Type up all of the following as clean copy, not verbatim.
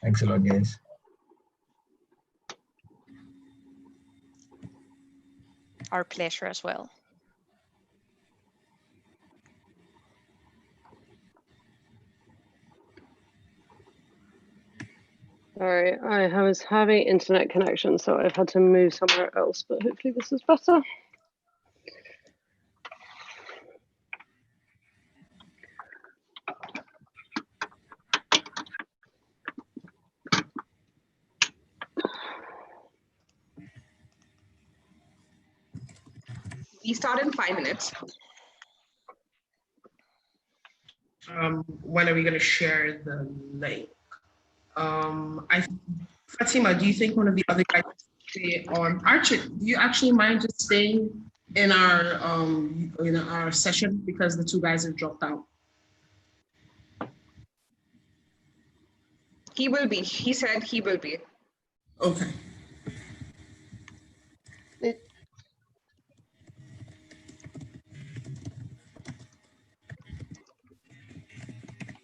Thanks a lot, guys. Our pleasure as well. Sorry, I was having internet connection, so I've had to move somewhere else, but hopefully this is better. We start in 5 minutes. When are we going to share the link? Fatima, do you think one of the other guys stay on? Archie, do you actually mind just staying in our session because the two guys have dropped out? He will be. He said he will be. Okay.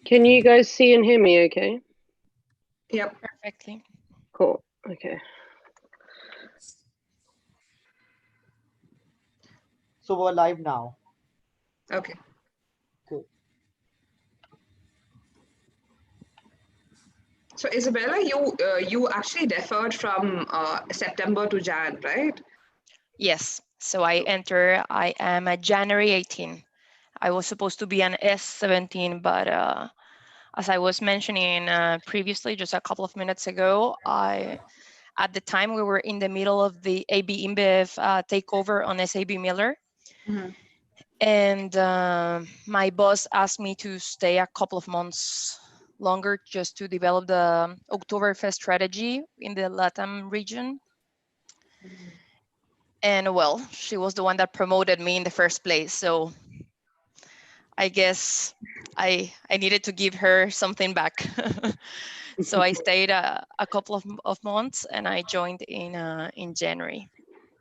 Can you guys see and hear me okay? Yep. Perfectly. Cool. Okay. So we're live now. Okay. Cool. So Isabella, you actually deferred from September to Jan, right? Yes. So I am a January 18. I was supposed to be an S17, but as I was mentioning previously, just a couple of minutes ago, at the time we were in the middle of the AB InBev takeover on SAB Miller. Mm-hmm. And my boss asked me to stay a couple of months longer just to develop the Oktoberfest strategy in the LATAM region. Mm-hmm. And well, she was the one that promoted me in the first place. So I guess I needed to give her something back. So I stayed a couple of months and I joined in January.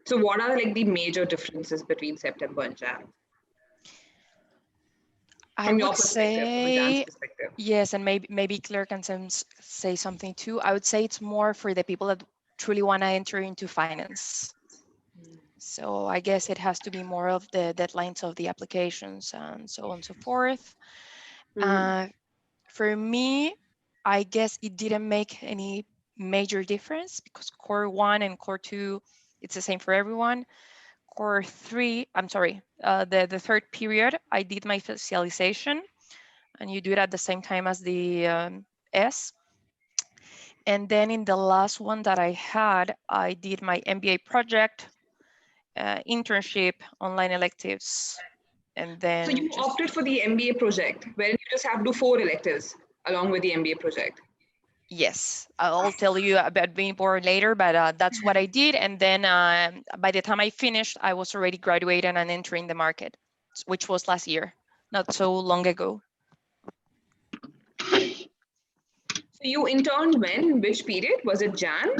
So what are like the major differences between September and Jan? I From your would perspective, from Jan's say, perspective. yes, and maybe Claire can say something too. I would say it's more for the people that truly want to enter into finance. So I guess it has to be more of the deadlines of the applications and so on and so forth. Mm-hmm. For me, I guess it didn't make any major difference because core 1 and core 2, it's the same for everyone. Core 3, I'm sorry, the third period, I did my specialization, and you do it at the same time as the S. And then in the last one that I had, I did my MBA project, internship, online electives, and then So you opted for the MBA project, where you just have to do 4 electives along with the MBA project. Yes, I'll tell you about being more later, but that's what I did. And then by the time I finished, I was already graduated and entering the market, which was last year, not so long ago. So you interned when? Which period? Was it Jan?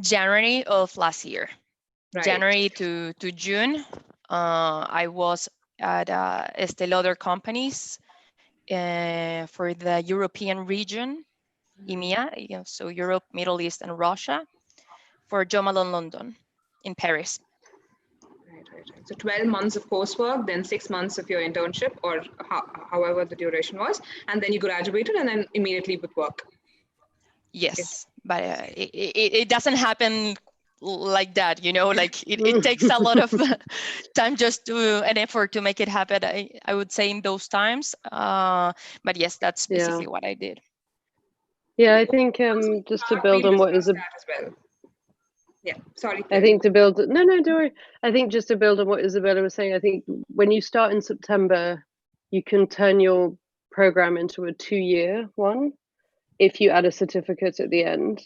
January of last year. Right. January to June, I was at Estee Lauder companies for the European region, EMEA, so Europe, Middle East, and Russia, for Jo Malone London in Paris. Right. So 12 months of coursework, then 6 months of your internship, or however the duration was, and then you graduated, and then immediately with work. Yes, but it doesn't happen like that, like it takes a lot of time just an effort to make it happen, I would say, in those times. But yes, that's basically what I did. Yeah, I think just to build on what Isabella, yeah, sorry. I think to build, no, don't worry. I think just to build on what Isabella was saying, I think when you start in September, you can turn your program into a 2-year one if you add a certificate at the end.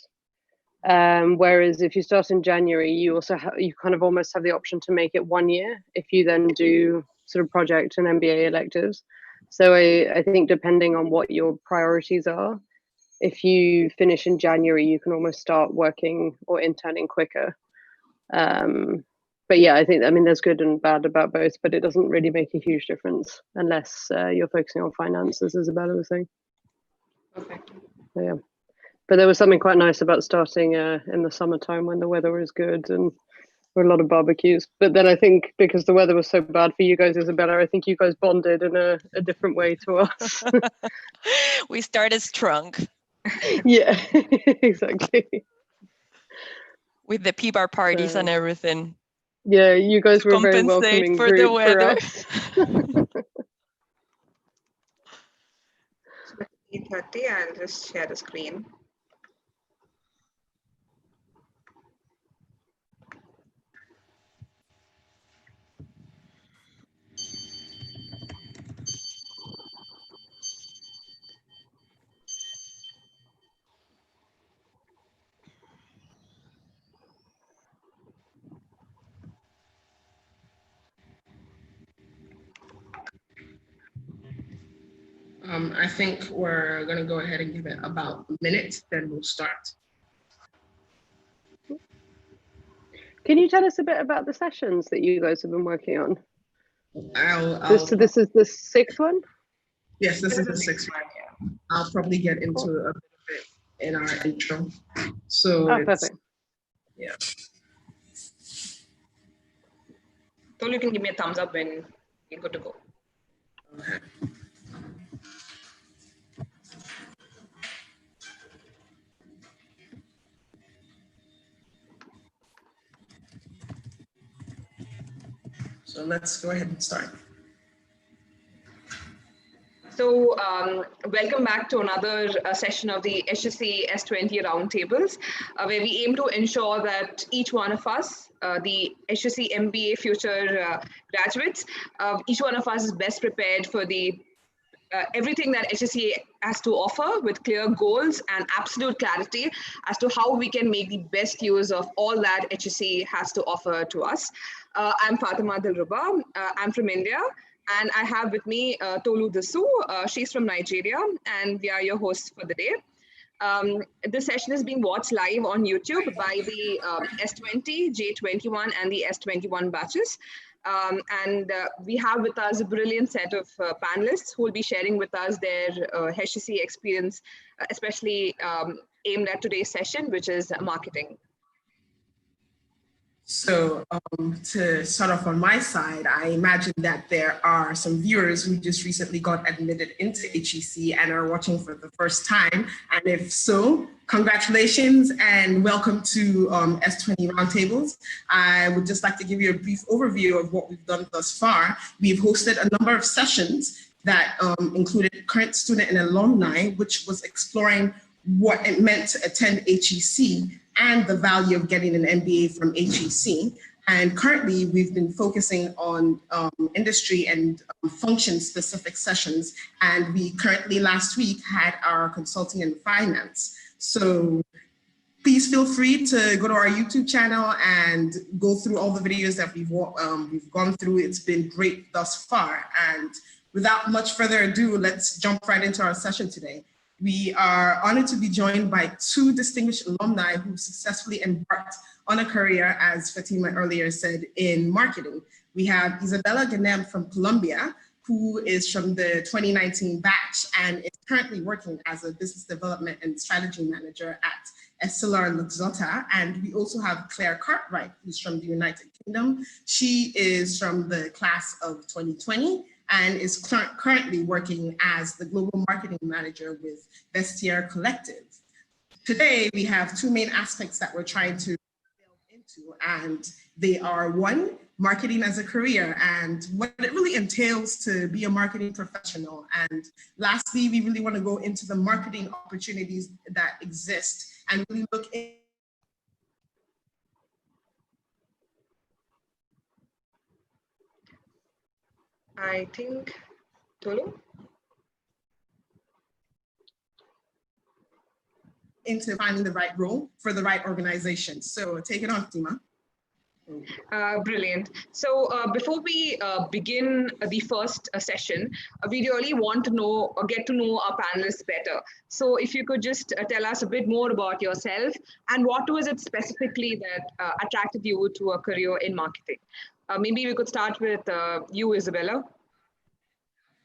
Whereas if you start in January, you also you kind of almost have the option to make it 1 year if you then do sort of project and MBA electives. So I think depending on what your priorities are, if you finish in January, you can almost start working or interning quicker. But yeah, I mean, there's good and bad about both, but it doesn't really make a huge difference unless you're focusing on finance, as Isabella was saying. Perfect. So, yeah. But there was something quite nice about starting in the summertime when the weather was good and there were a lot of barbecues. But then I think because the weather was so bad for you guys, Isabella, I think you guys bonded in a different way to us. We started strong Yeah, exactly. with the P-bar parties and everything Yeah, you guys to were a very compensate welcoming for the group for weather. us. So at 8:30, I'll just share the screen. I think we're going to go ahead and give it about a minute, then we'll start. Can you tell us a bit about the sessions that you guys have been working on? I'll This is the 6th one? Yes, this is the 6th one. I'll probably get into a bit of it in our intro. So Oh, perfect. Yeah. So you can give me a thumbs up when you're good to go. Okay. So let's go ahead and start. So welcome back to another session of the HEC S20 Roundtables, where we aim to ensure that each one of us, the HEC MBA future graduates, each one of us is best prepared for the everything that HEC has to offer, with clear goals and absolute clarity as to how we can make the best use of all that HEC has to offer to us. I'm Fatima Dilruba. I'm from India. And I have with me Tolu Dasu. She's from Nigeria, and we are your hosts for the day. This session is being watched live on YouTube by the S20, J21, and the S21 batches. We have with us a brilliant set of panelists who will be sharing with us their HEC experience, especially aimed at today's session, which is marketing. So to start off on my side, I imagine that there are some viewers who just recently got admitted into HEC and are watching for the first time. And if so, congratulations and welcome to S20 Roundtables. I would just like to give you a brief overview of what we've done thus far. We've hosted a number of sessions that included current student and alumni, which was exploring what it meant to attend HEC and the value of getting an MBA from HEC. And currently, we've been focusing on industry and function-specific sessions. And we currently, last week, had our consulting and finance. So please feel free to go to our YouTube channel and go through all the videos that we've gone through. It's been great thus far. And without much further ado, let's jump right into our session today. We are honored to be joined by two distinguished alumni who successfully embarked on a career, as Fatima earlier said, in marketing. We have Isabella Ganem from Colombia, who is from the 2019 batch and is currently working as a business development and strategy manager at Essilor Luxottica. And we also have Claire Cartwright, who's from the United Kingdom. She is from the class of 2020. And is currently working as the global marketing manager with Vestiaire Collective. Today, we have two main aspects that we're trying to delve into, and they are one, marketing as a career and what it really entails to be a marketing professional. And lastly, we really want to go into the marketing opportunities that exist and really look in. I think, Tolu? Into finding the right role for the right organization. So take it on, Fatima. Brilliant. So before we begin the first session, we really want to know or get to know our panelists better. So if you could just tell us a bit more about yourself and what was it specifically that attracted you to a career in marketing? Maybe we could start with you, Isabella.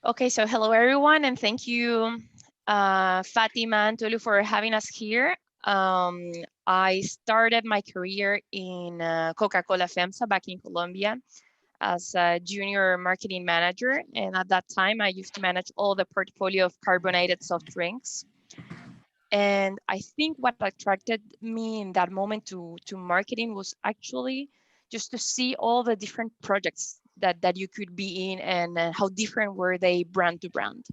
Okay, so hello everyone, and thank you Fatima and Tolu, for having us here. I started my career in Coca-Cola FEMSA back in Colombia as a junior marketing manager. And at that time, I used to manage all the portfolio of carbonated soft drinks. And I think what attracted me in that moment to marketing was actually just to see all the different projects that you could be in and how different were they brand to brand.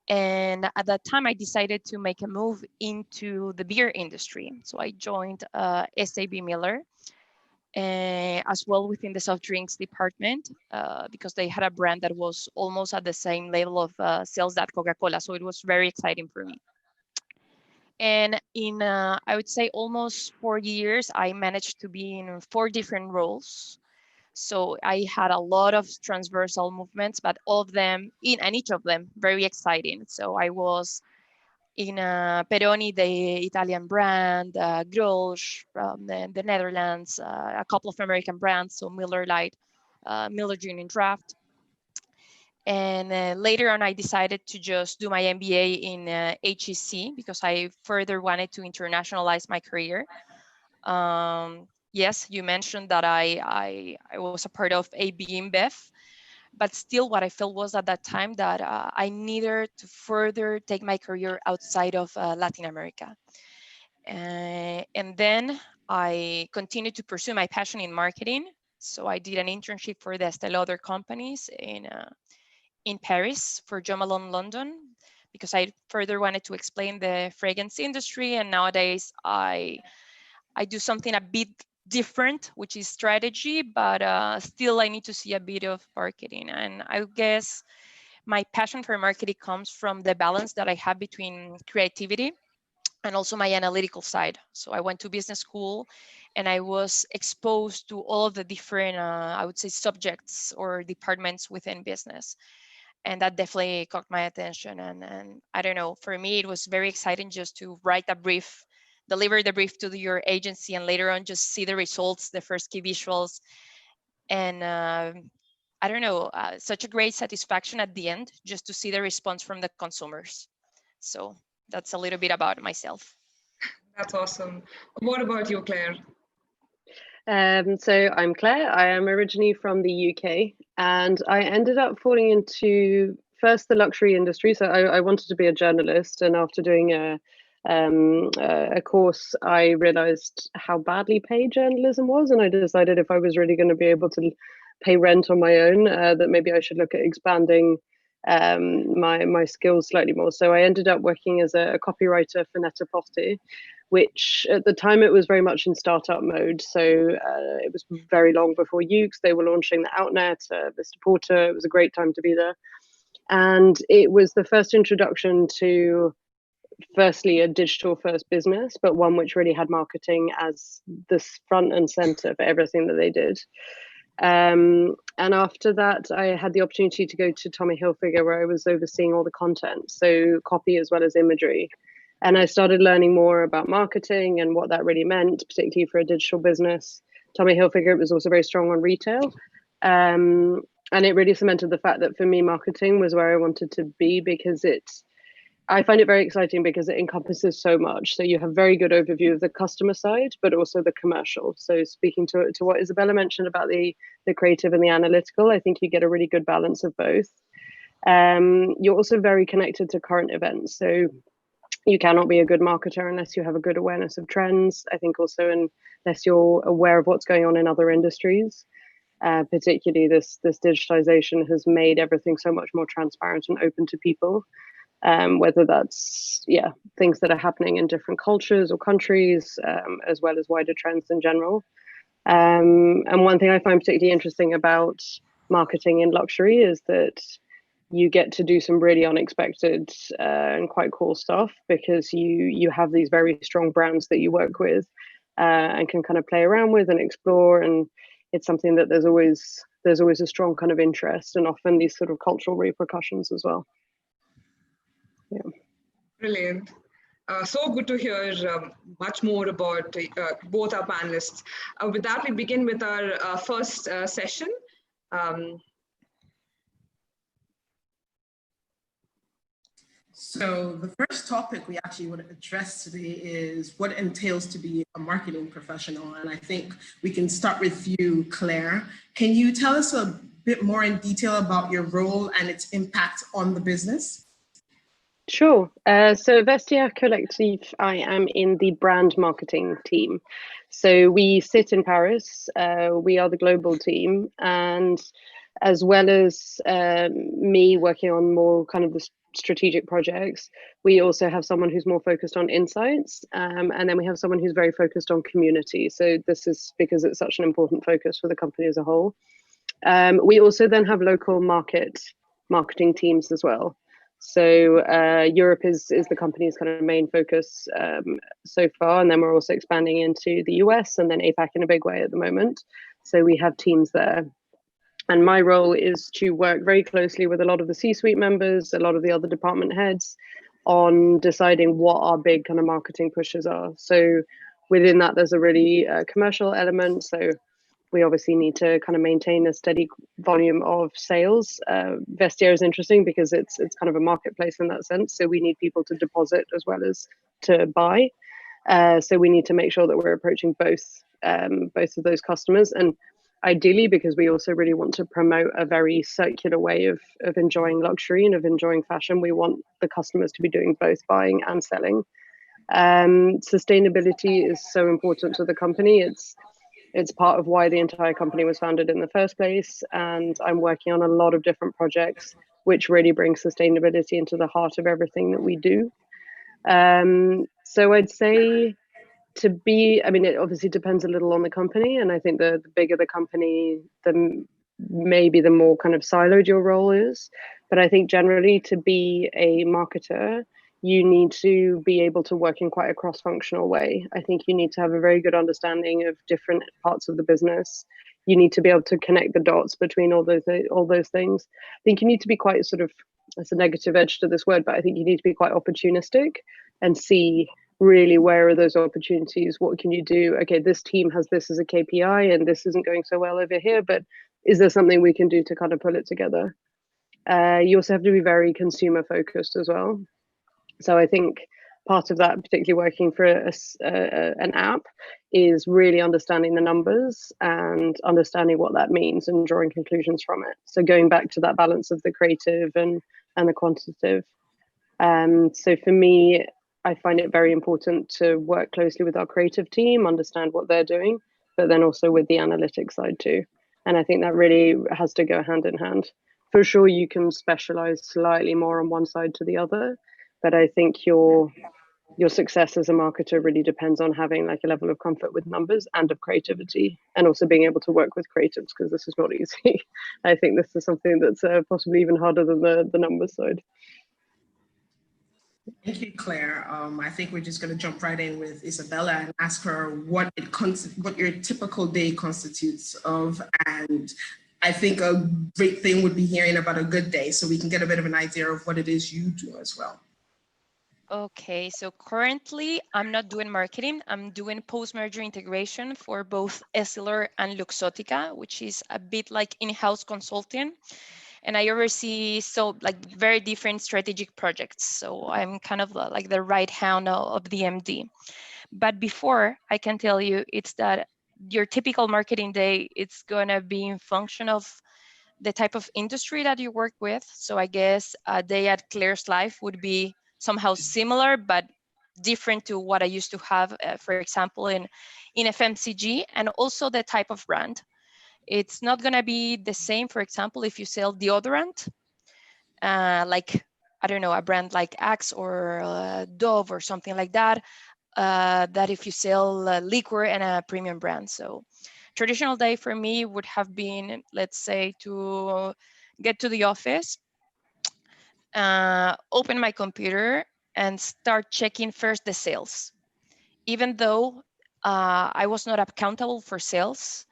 And at that time, I decided to make a move into the beer industry. So I joined SAB Miller as well within the soft drinks department because they had a brand that was almost at the same level of sales that Coca-Cola. So it was very exciting for me. And in, I would say, almost 4 years, I managed to be in 4 different roles. So I had a lot of transversal movements, but all of them, and each of them, very exciting. So I was in Peroni, the Italian brand, Grolsch from the Netherlands, a couple of American brands, so Miller Lite, Miller Junior Draft. And later on, I decided to just do my MBA in HEC because I further wanted to internationalize my career. Yes, you mentioned that I was a part of AB InBev, but still what I felt was at that time that I needed to further take my career outside of Latin America. And then I continued to pursue my passion in marketing. So I did an internship for the Estée Lauder companies in Paris for Jo Malone London because I further wanted to explain the fragrance industry. And nowadays I do something a bit different, which is strategy, but still I need to see a bit of marketing. And I guess my passion for marketing comes from the balance that I have between creativity and also my analytical side. So I went to business school and I was exposed to all of the different, I would say, subjects or departments within business. And that definitely caught my attention. And I don't know, for me, it was very exciting just to write a brief, deliver the brief to your agency, and later on just see the results, the first key visuals. And I don't know, such a great satisfaction at the end just to see the response from the consumers. So that's a little bit about myself. That's awesome. What about you, Claire? So I'm Claire. I am originally from the UK, and I ended up falling into first the luxury industry. So I wanted to be a journalist, and after doing a course, I realized how badly paid journalism was, and I decided if I was really going to be able to pay rent on my own, that maybe I should look at expanding my skills slightly more. So I ended up working as a copywriter for Net-a-Porter, which at the time it was very much in startup mode. So it was very long before Ukes. They were launching the Outnet, Mr. Porter. It was a great time to be there. And it was the first introduction to, firstly, a digital first business, but one which really had marketing as the front and center for everything that they did. And after that, I had the opportunity to go to Tommy Hilfiger, where I was overseeing all the content, so copy as well as imagery. And I started learning more about marketing and what that really meant, particularly for a digital business. Tommy Hilfiger was also very strong on retail. And it really cemented the fact that for me, marketing was where I wanted to be, because I find it very exciting because it encompasses so much. So you have very good overview of the customer side, but also the commercial. So speaking to what Isabella mentioned about the creative and the analytical, I think you get a really good balance of both. You're also very connected to current events. So you cannot be a good marketer unless you have a good awareness of trends. I think also unless you're aware of what's going on in other industries. Particularly this digitization has made everything so much more transparent and open to people. Whether that's things that are happening in different cultures or countries, as well as wider trends in general. And one thing I find particularly interesting about marketing in luxury is that you get to do some really unexpected and quite cool stuff, because you have these very strong brands that you work with and can kind of play around with and explore. And it's something that there's always a strong kind of interest, and often these sort of cultural repercussions as well. Yeah. Brilliant. So good to hear much more about both our panelists. With that, we begin with our first session. So the first topic we actually want to address today is what it entails to be a marketing professional. And I think we can start with you, Claire. Can you tell us a bit more in detail about your role and its impact on the business? Sure. So Vestiaire Collective, I am in the brand marketing team. So we sit in Paris. We are the global team, and as well as me working on more kind of the strategic projects, we also have someone who's more focused on insights, and then we have someone who's very focused on community. So this is because it's such an important focus for the company as a whole. We also then have local marketing teams as well. So Europe is the company's kind of main focus so far, and then we're also expanding into the US and then APAC in a big way at the moment. So we have teams there. And my role is to work very closely with a lot of the C-suite members, a lot of the other department heads on deciding what our big kind of marketing pushes are. So within that, there's a really commercial element. So we obviously need to kind of maintain a steady volume of sales. Vestiaire is interesting because it's kind of a marketplace in that sense. So we need people to deposit as well as to buy. So we need to make sure that we're approaching both of those customers. And ideally, because we also really want to promote a very circular way of enjoying luxury and of enjoying fashion, we want the customers to be doing both buying and selling. Sustainability is so important to the company. It's part of why the entire company was founded in the first place. And I'm working on a lot of different projects which really bring sustainability into the heart of everything that we do. So I'd say it obviously depends a little on the company. And I think the bigger the company, maybe the more kind of siloed your role is. But I think generally to be a marketer, you need to be able to work in quite a cross-functional way. I think you need to have a very good understanding of different parts of the business. You need to be able to connect the dots between all those things. I think you need to be quite sort of, that's a negative edge to this word, but I think you need to be quite opportunistic and see really where are those opportunities, what can you do? Okay, this team has this as a KPI and this isn't going so well over here, but is there something we can do to kind of pull it together? You also have to be very consumer focused as well. So I think part of that, particularly working for an app, is really understanding the numbers and understanding what that means and drawing conclusions from it. So going back to that balance of the creative and the quantitative. So for me, I find it very important to work closely with our creative team, understand what they're doing, but then also with the analytics side too. And I think that really has to go hand in hand. For sure, you can specialize slightly more on one side to the other, but I think your success as a marketer really depends on having like a level of comfort with numbers and of creativity, and also being able to work with creatives, because this is not easy. I think this is something that's possibly even harder than the numbers side. Thank you, Claire. I think we're just going to jump right in with Isabella and ask her what your typical day constitutes of. And I think a great thing would be hearing about a good day, so we can get a bit of an idea of what it is you do as well. Okay, so currently I'm not doing marketing. I'm doing post-merger integration for both Essilor and Luxottica, which is a bit like in-house consulting. And I oversee very different strategic projects. So I'm kind of like the right hand of the MD. But before I can tell you, it's that your typical marketing day, it's gonna be in function of the type of industry that you work with. So I guess a day at Claire's Life would be somehow similar, but different to what I used to have, for example, in FMCG, and also the type of brand. It's not going to be the same, for example, if you sell deodorant, like, I don't know, a brand like Axe or Dove or something like that, that if you sell liquor and a premium brand. So traditional day for me would have been, let's say, to get to the office, open my computer and start checking first the sales. Even though I was not accountable for sales,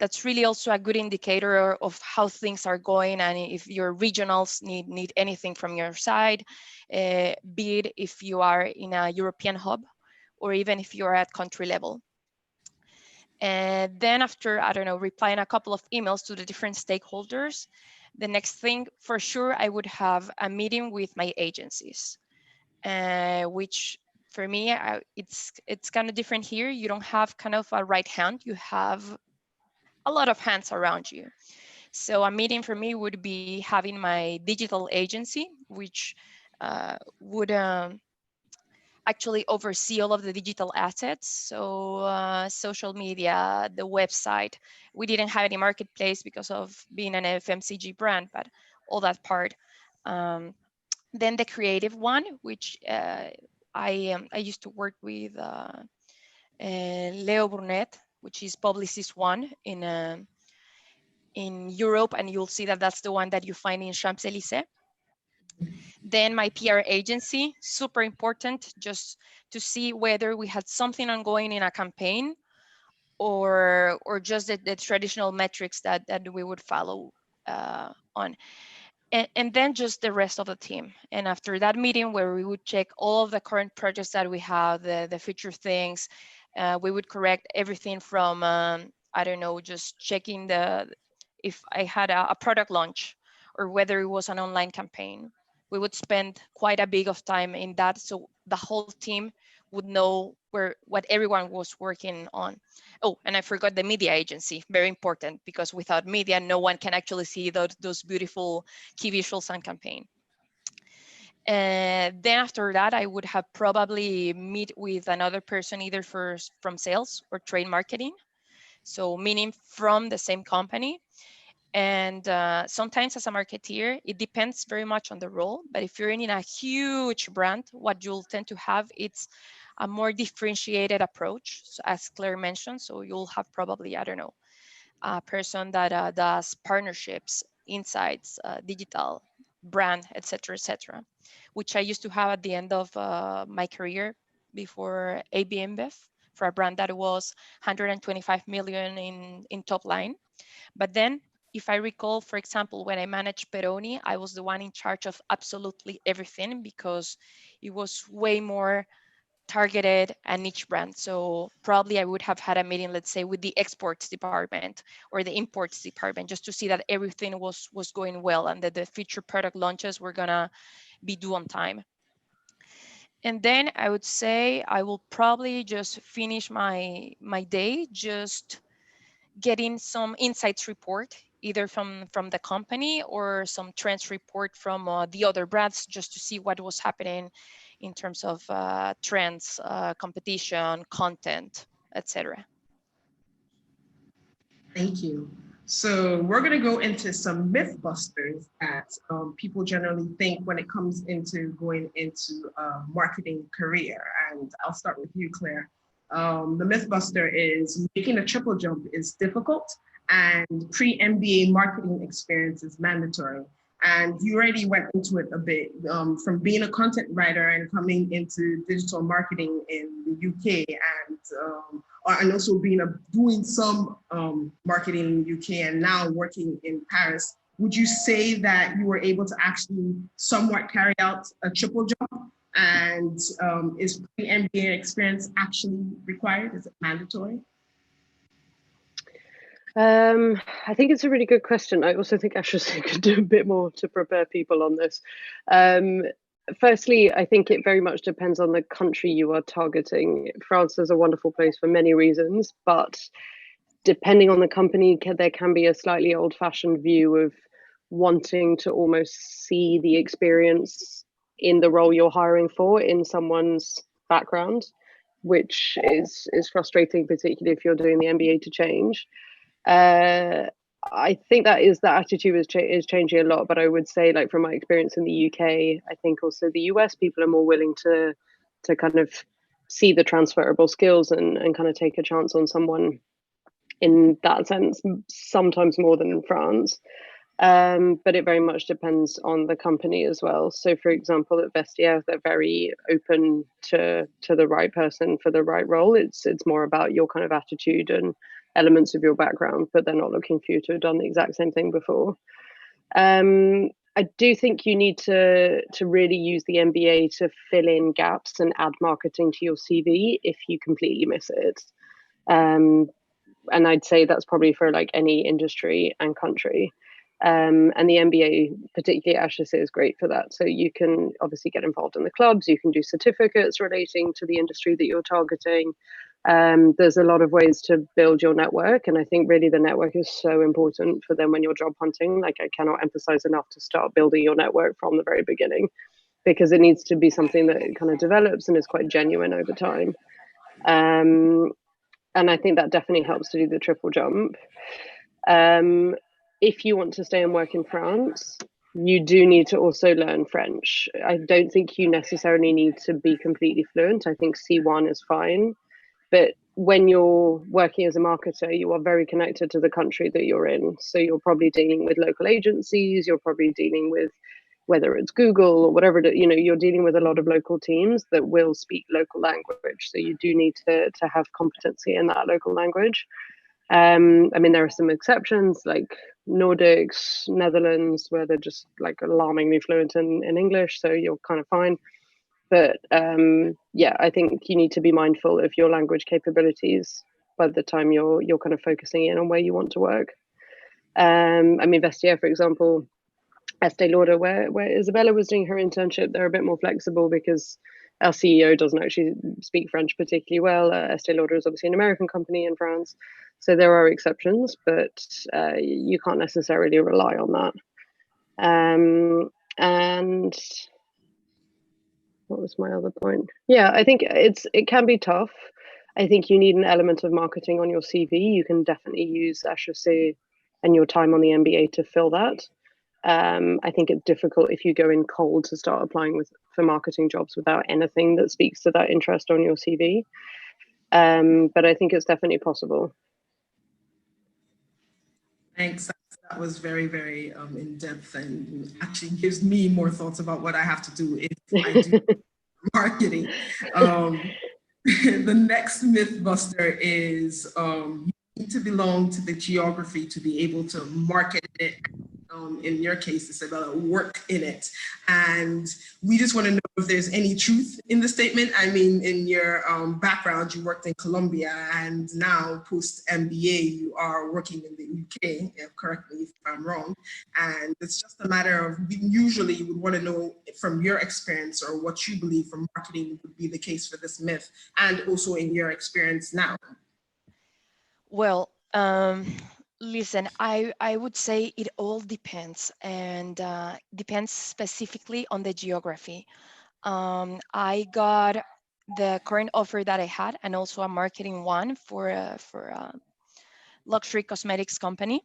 that's really also a good indicator of how things are going, and if your regionals need anything from your side, be it if you are in a European hub or even if you're at country level. And then after, I don't know, replying a couple of emails to the different stakeholders, the next thing for sure, I would have a meeting with my agencies. which for me, it's kind of different here. You don't have kind of a right hand, you have a lot of hands around you. So a meeting for me would be having my digital agency, which would actually oversee all of the digital assets. So social media, the website. We didn't have any marketplace because of being an FMCG brand, but all that part. Then the creative one, which I used to work with Leo Brunet, which is Publicis One in Europe, and you'll see that that's the one that you find in Champs-Élysées. Then my PR agency, super important, just to see whether we had something ongoing in a campaign or just the traditional metrics that we would follow on. And then just the rest of the team. And after that meeting where we would check all of the current projects that we have, the future things, we would correct everything from, I don't know, just checking if I had a product launch or whether it was an online campaign. We would spend quite a bit of time in that, so the whole team would know what everyone was working on. Oh, and I forgot the media agency, very important, because without media, no one can actually see those beautiful key visuals and campaign. And then after that, I would have probably meet with another person, either from sales or trade marketing. So meaning from the same company. And sometimes as a marketeer, it depends very much on the role. But if you're in a huge brand, what you'll tend to have, it's a more differentiated approach, so as Claire mentioned. So you'll have probably, I don't know, a person that does partnerships, insights, digital, brand, etc., which I used to have at the end of my career before AB InBev for a brand that was 125 million in top line. But then, if I recall, for example, when I managed Peroni, I was the one in charge of absolutely everything because it was way more targeted and niche brand. So probably I would have had a meeting, let's say, with the exports department or the imports department, just to see that everything was going well and that the future product launches were gonna be due on time. And then I would say I will probably just finish my day just getting some insights report, either from the company or some trends report from the other brands, just to see what was happening in terms of trends, competition, content, etc. Thank you. So we're going to go into some myth busters that people generally think when it comes into going into a marketing career. And I'll start with you, Claire. The myth buster is making a triple jump is difficult and pre-MBA marketing experience is mandatory. And you already went into it a bit, from being a content writer and coming into digital marketing in the UK and also doing some marketing in the UK and now working in Paris. Would you say that you were able to actually somewhat carry out a triple jump? And is pre-MBA experience actually required? Is it mandatory? I think it's a really good question. I also think HEC could do a bit more to prepare people on this. Firstly, I think it very much depends on the country you are targeting. France is a wonderful place for many reasons, but depending on the company, there can be a slightly old-fashioned view of wanting to almost see the experience in the role you're hiring for in someone's background, which is frustrating, particularly if you're doing the MBA to change. I think that attitude is changing a lot, but I would say, like, from my experience in the UK, I think also the US, people are more willing to kind of see the transferable skills and kind of take a chance on someone in that sense, sometimes more than in France. But it very much depends on the company as well. So, for example, at Vestiaire, they're very open to the right person for the right role. It's more about your kind of attitude and elements of your background, but they're not looking for you to have done the exact same thing before. I do think you need to really use the MBA to fill in gaps and add marketing to your CV if you completely miss it. And I'd say that's probably for like any industry and country. And the MBA, particularly at HEC, is great for that. So you can obviously get involved in the clubs, you can do certificates relating to the industry that you're targeting. There's a lot of ways to build your network. And I think really the network is so important for them when you're job hunting. Like, I cannot emphasize enough to start building your network from the very beginning, because it needs to be something that kind of develops and is quite genuine over time. And I think that definitely helps to do the triple jump. If you want to stay and work in France, you do need to also learn French. I don't think you necessarily need to be completely fluent. I think C1 is fine. But when you're working as a marketer, you are very connected to the country that you're in. So you're probably dealing with local agencies, you're probably dealing with, whether it's Google or whatever, you're dealing with a lot of local teams that will speak local language. So you do need to have competency in that local language. I mean, there are some exceptions like Nordics, Netherlands, where they're just like alarmingly fluent in English. So you're kind of fine. But yeah, I think you need to be mindful of your language capabilities by the time you're kind of focusing in on where you want to work. I mean, Vestiaire, for example, Estee Lauder, where Isabella was doing her internship, they're a bit more flexible because our CEO doesn't actually speak French particularly well. Estee Lauder is obviously an American company in France, so there are exceptions, but you can't necessarily rely on that. And what was my other point? Yeah, I think it can be tough. I think you need an element of marketing on your CV. You can definitely use HEC and your time on the MBA to fill that. I think it's difficult if you go in cold to start applying for marketing jobs without anything that speaks to that interest on your CV. But I think it's definitely possible. Thanks. That was very, very in depth, and actually gives me more thoughts about what I have to do if I do marketing. The next myth buster is you need to belong to the geography to be able to market it. In your case, Isabella, work in it. And we just want to know if there's any truth in the statement. I mean, in your background, you worked in Colombia, and now post MBA, you are working in the UK. Correct me if I'm wrong. And it's just a matter of, usually you would want to know from your experience or what you believe from marketing would be the case for this myth, and also in your experience now. Well, listen, I would say it all depends, and depends specifically on the geography. I got the current offer that I had, and also a marketing one for a luxury cosmetics company.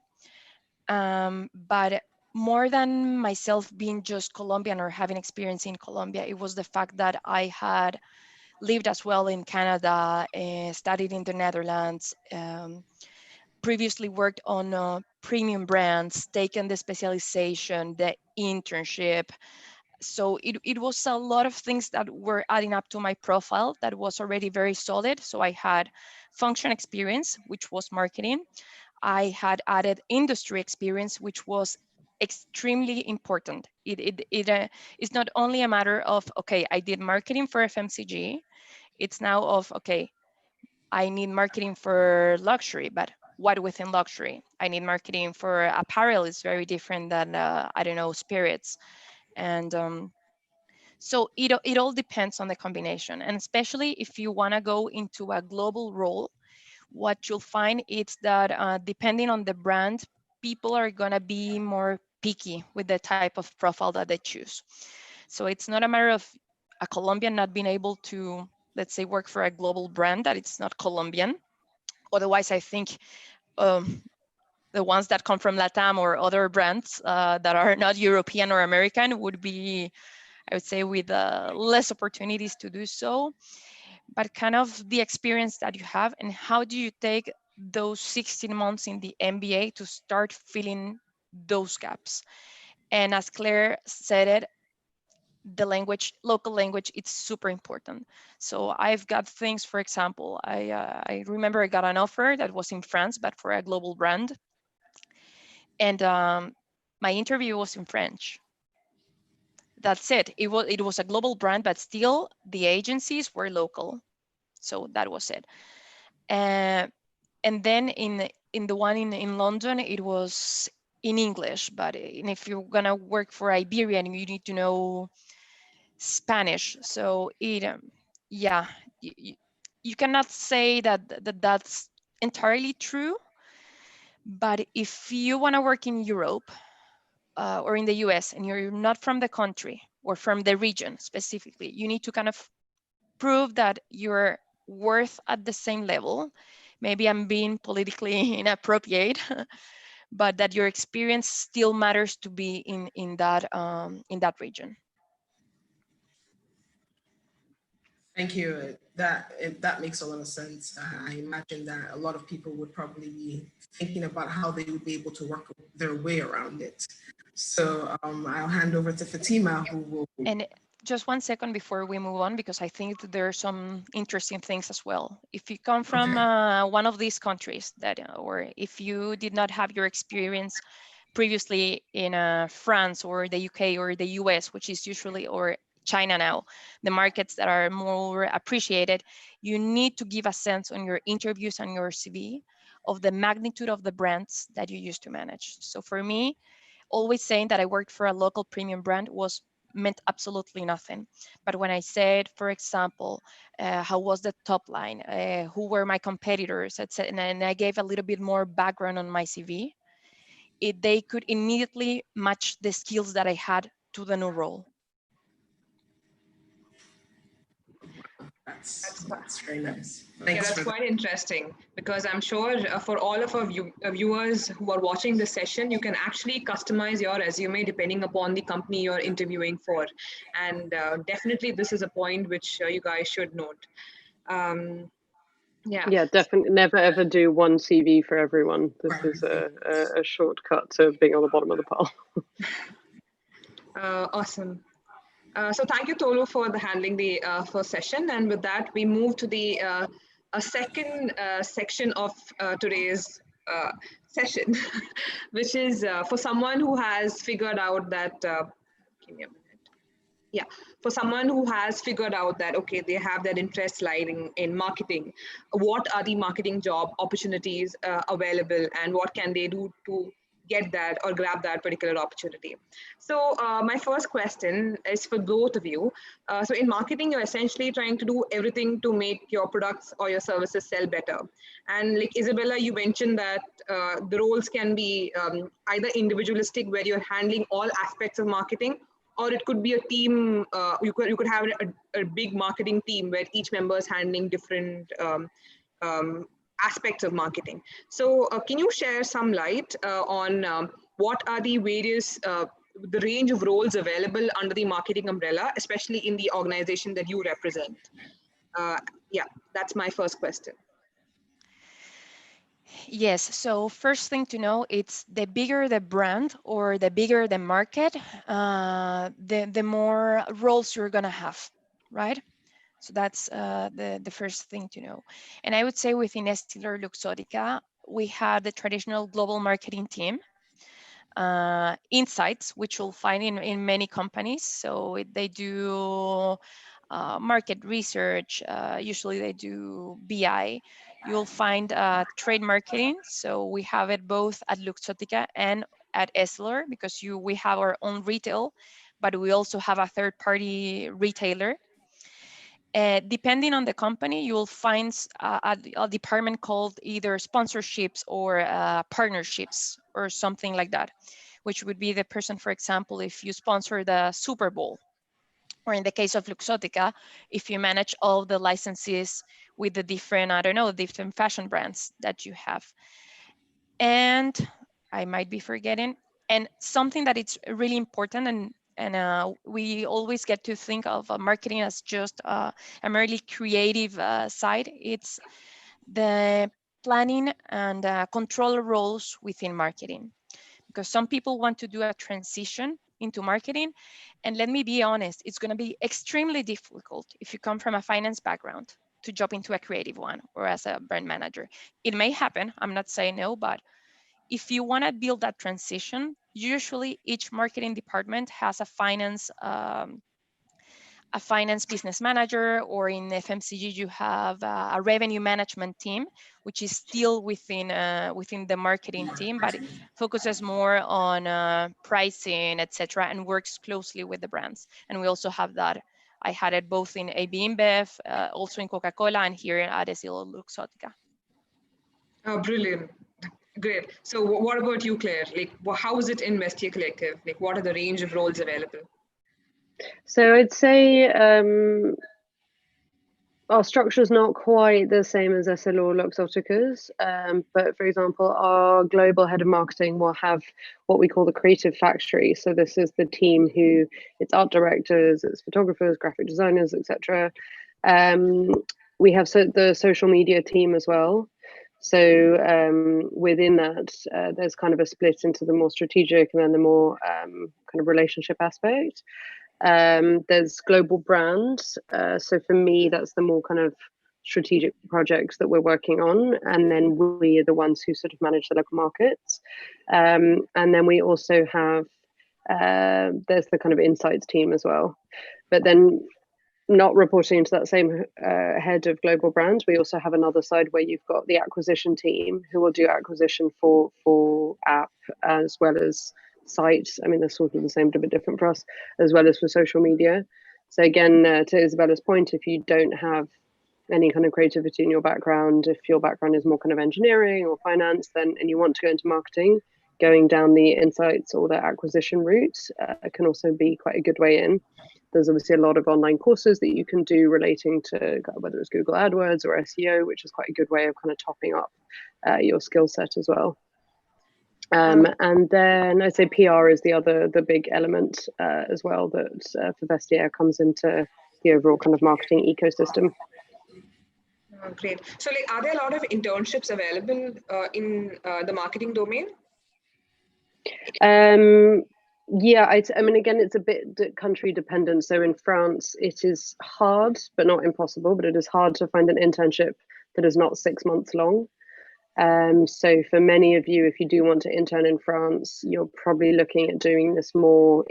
But more than myself being just Colombian or having experience in Colombia, it was the fact that I had lived as well in Canada, studied in the Netherlands, previously worked on premium brands, taken the specialization, the internship. So it was a lot of things that were adding up to my profile that was already very solid. So I had function experience, which was marketing. I had added industry experience, which was extremely important. It's not only a matter of, okay, I did marketing for FMCG. It's now of, okay, I need marketing for luxury, but what within luxury? I need marketing for apparel is very different than, I don't know, spirits. And so it all depends on the combination. And especially if you want to go into a global role, what you'll find is that depending on the brand, people are going to be more picky with the type of profile that they choose. So it's not a matter of a Colombian not being able to, let's say, work for a global brand that it's not Colombian. Otherwise, I think the ones that come from Latam or other brands that are not European or American would be, I would say, with less opportunities to do so. But kind of the experience that you have, and how do you take those 16 months in the MBA to start filling those gaps? And as Claire said it, the language, local language, it's super important. So I've got things, for example, I remember I got an offer that was in France, but for a global brand. And my interview was in French. That's it. It was a global brand, but still the agencies were local. So that was it. And then in the one in London, it was in English, but if you're gonna work for Iberian, you need to know Spanish. So yeah, you cannot say that that's entirely true. But if you want to work in Europe or in the US and you're not from the country or from the region specifically, you need to kind of prove that you're worth at the same level. Maybe I'm being politically inappropriate, but that your experience still matters to be in that region. Thank you. That makes a lot of sense. I imagine that a lot of people would probably be thinking about how they would be able to work their way around it. So I'll hand over to Fatima, who will. And just 1 second before we move on, because I think that there are some interesting things as well. If you come from one of these countries that, or if you did not have your experience previously in France or the UK or the US, which is usually, or China now, the markets that are more appreciated, you need to give a sense on your interviews and your CV of the magnitude of the brands that you used to manage. So for me, always saying that I worked for a local premium brand was meant absolutely nothing. But when I said, for example, how was the top line, who were my competitors, etc., and I gave a little bit more background on my CV, they could immediately match the skills that I had to the new role. That's very nice. Yeah, Thanks that's for that. quite interesting because I'm sure for all of our viewers who are watching this session, you can actually customize your resume depending upon the company you're interviewing for. And definitely this is a point which you guys should note. Yeah. Yeah, definitely never ever do one CV for everyone. This is a shortcut to being on the bottom of the pile. Awesome. So thank you, Tolu, for handling the first session. And with that, we move to the a second section of today's session, which is for someone who has figured out that, give me a minute. Yeah, for someone who has figured out that, okay, they have that interest lying in marketing, what are the marketing job opportunities available and what can they do to get that or grab that particular opportunity? So my first question is for both of you. So in marketing, you're essentially trying to do everything to make your products or your services sell better. And like Isabella, you mentioned that the roles can be either individualistic, where you're handling all aspects of marketing, or it could be a team. You could have a big marketing team where each member is handling different aspects of marketing. So can you share some light on what are the various the range of roles available under the marketing umbrella, especially in the organization that you represent? Yeah, that's my first question. Yes, so first thing to know, it's the bigger the brand or the bigger the market, the more roles you're gonna have, right? So that's the first thing to know. And I would say within Estiler Luxottica, we had the traditional global marketing team, insights, which you'll find in many companies. So they do market research, usually they do BI. You'll find trade marketing. So we have it both at Luxottica and at Essilor because we have our own retail, but we also have a third party retailer. Depending on the company, you will find a department called either sponsorships or partnerships or something like that, which would be the person, for example, if you sponsor the Super Bowl, or in the case of Luxottica, if you manage all the licenses with the different, I don't know, different fashion brands that you have. And I might be forgetting, and something that it's really important, and we always get to think of marketing as just a merely creative side. It's the planning and control roles within marketing, because some people want to do a transition into marketing. And let me be honest, it's going to be extremely difficult if you come from a finance background to jump into a creative one or as a brand manager. It may happen, I'm not saying no, but if you want to build that transition, usually each marketing department has a finance a finance business manager, or in FMCG you have a revenue management team, which is still within the marketing team, but it focuses more on pricing, etc., and works closely with the brands. And we also have that. I had it both in AB InBev, also in Coca-Cola, and here at Estilo Luxottica. Oh, brilliant. Great. So what about you, Claire? Like, how is it in Vestiaire Collective? Like, what are the range of roles available? So I'd say our structure is not quite the same as Estilo Luxottica's, but for example, our global head of marketing will have what we call the creative factory. So this is the team who, it's art directors, it's photographers, graphic designers, etc. We have the social media team as well. So within that, there's kind of a split into the more strategic and then the more kind of relationship aspect. There's global brands. So for me, that's the more kind of strategic projects that we're working on. And then we are the ones who sort of manage the local markets. And then we also have, there's the kind of insights team as well. But then not reporting into that same head of global brands, we also have another side where you've got the acquisition team who will do acquisition for app as well as site. I mean, they're sort of the same, but a bit different for us, as well as for social media. So again, to Isabella's point, if you don't have any kind of creativity in your background, if your background is more kind of engineering or finance, then and you want to go into marketing, going down the insights or the acquisition route can also be quite a good way in. There's obviously a lot of online courses that you can do relating to whether it's Google AdWords or SEO, which is quite a good way of kind of topping up your skill set as well. And then I'd say PR is the big element as well that for Vestiaire comes into the overall kind of marketing ecosystem. Great. So, like, are there a lot of internships available in the marketing domain? Yeah, I mean, again, it's a bit country dependent. So in France, it is hard, but not impossible, but it is hard to find an internship that is not 6 months long. So for many of you, if you do want to intern in France, you're probably looking at doing this more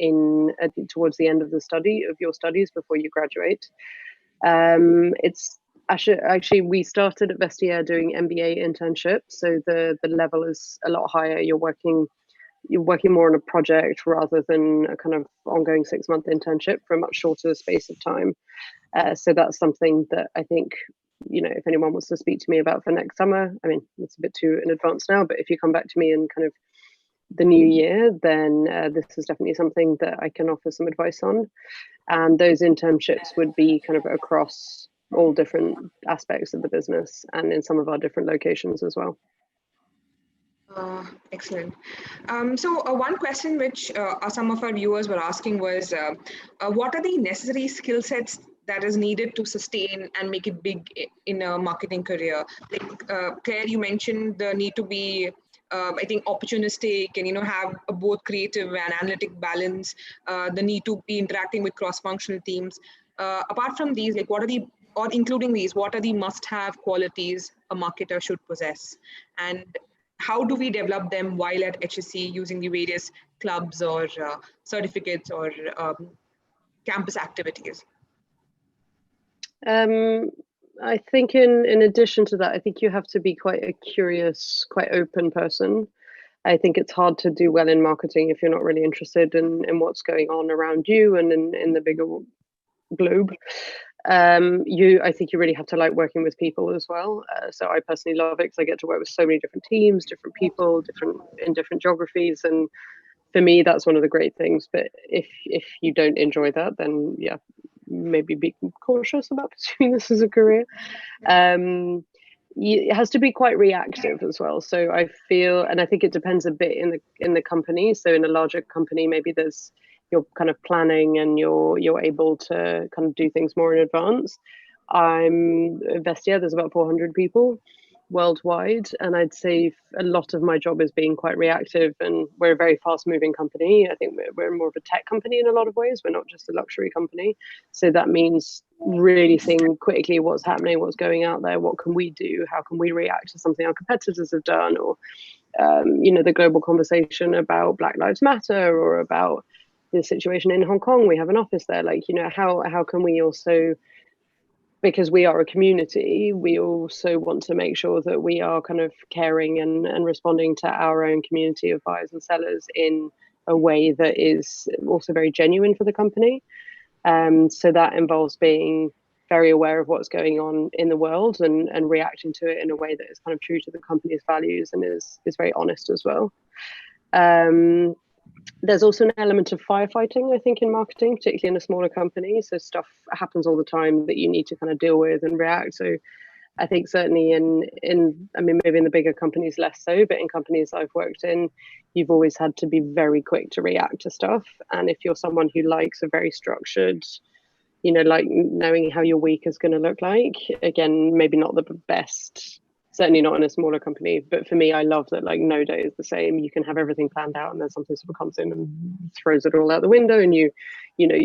towards the end of your studies before you graduate. It's actually we started at Vestiaire doing MBA internships, so the level is a lot higher. You're working more on a project rather than a kind of ongoing 6-month internship for a much shorter space of time. So that's something that I think, if anyone wants to speak to me about for next summer, I mean, it's a bit too in advance now, but if you come back to me in kind of the new year, then this is definitely something that I can offer some advice on. And those internships would be kind of across all different aspects of the business and in some of our different locations as well. Excellent. So one question which some of our viewers were asking was, what are the necessary skill sets that is needed to sustain and make it big in a marketing career? Like Claire, you mentioned the need to be, I think, opportunistic and have a both creative and analytic balance. The need to be interacting with cross-functional teams. Apart from these, like including these, what are the must-have qualities a marketer should possess? And how do we develop them while at HEC using the various clubs or certificates or campus activities? I think in addition to that, I think you have to be quite a curious, quite open person. I think it's hard to do well in marketing if you're not really interested in what's going on around you and in the bigger globe. I think you really have to like working with people as well. So I personally love it because I get to work with so many different teams, different people, in different geographies, and for me that's one of the great things. But if you don't enjoy that, then yeah, maybe be cautious about pursuing this as a career. It has to be quite reactive as well. So I feel, and I think it depends a bit in the company. So in a larger company, maybe you're kind of planning and you're able to kind of do things more in advance. I'm Vestiaire, there's about 400 people worldwide, and I'd say a lot of my job is being quite reactive, and we're a very fast moving company. I think we're more of a tech company in a lot of ways. We're not just a luxury company. So that means really seeing quickly what's happening, what's going out there, what can we do, how can we react to something our competitors have done, or the global conversation about Black Lives Matter or about the situation in Hong Kong, we have an office there. Like, you know, how can we also, because we are a community, we also want to make sure that we are kind of caring and responding to our own community of buyers and sellers in a way that is also very genuine for the company. So that involves being very aware of what's going on in the world and reacting to it in a way that is kind of true to the company's values and is very honest as well. There's also an element of firefighting, I think, in marketing, particularly in a smaller company. So stuff happens all the time that you need to kind of deal with and react. So I think certainly I mean, maybe in the bigger companies less so, but in companies I've worked in, you've always had to be very quick to react to stuff. And if you're someone who likes a very structured, you know, like knowing how your week is going to look like, again, maybe not the best, certainly not in a smaller company. But for me, I love that like no day is the same. You can have everything planned out and then something sort of comes in and throws it all out the window and you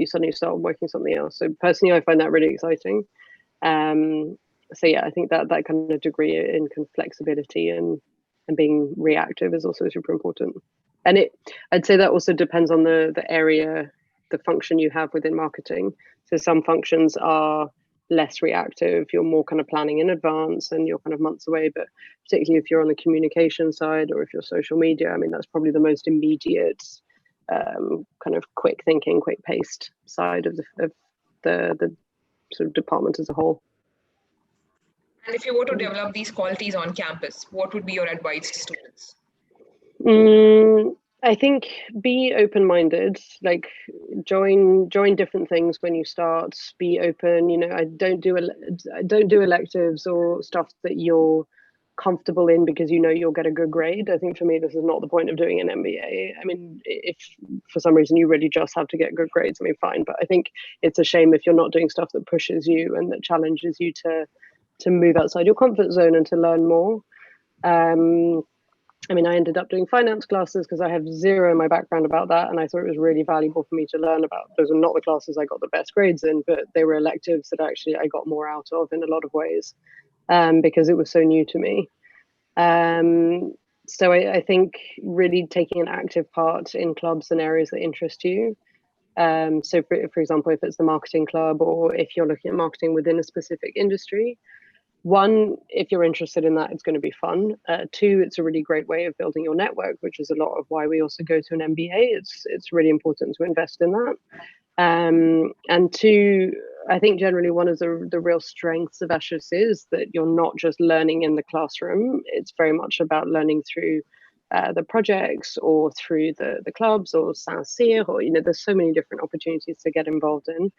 suddenly start working something else. So personally, I find that really exciting. So yeah, I think that kind of degree in kind of flexibility and being reactive is also super important. And I'd say that also depends on the area, the function you have within marketing. So some functions are less reactive, you're more kind of planning in advance and you're kind of months away. But particularly if you're on the communication side or if you're social media, I mean, that's probably the most immediate kind of quick thinking, quick paced side of the sort of department as a whole. And if you were to develop these qualities on campus, what would be your advice to students? I think be open-minded, like join different things when you start, be open, you know, I don't do electives or stuff that you're comfortable in because you know you'll get a good grade. I think for me, this is not the point of doing an MBA. I mean, if for some reason you really just have to get good grades, I mean, fine. But I think it's a shame if you're not doing stuff that pushes you and that challenges you to move outside your comfort zone and to learn more. I mean, I ended up doing finance classes because I have zero in my background about that. And I thought it was really valuable for me to learn about. Those are not the classes I got the best grades in, but they were electives that actually I got more out of in a lot of ways because it was so new to me. So I think really taking an active part in clubs and areas that interest you. So for example, if it's the marketing club or if you're looking at marketing within a specific industry, one, if you're interested in that, it's going to be fun. Two, it's a really great way of building your network, which is a lot of why we also go to an MBA. It's really important to invest in that. And two, I think generally one of the real strengths of HEC is that you're not just learning in the classroom. It's very much about learning through the projects or through the clubs or Saint-Cyr, or, you know, there's so many different opportunities to get involved in.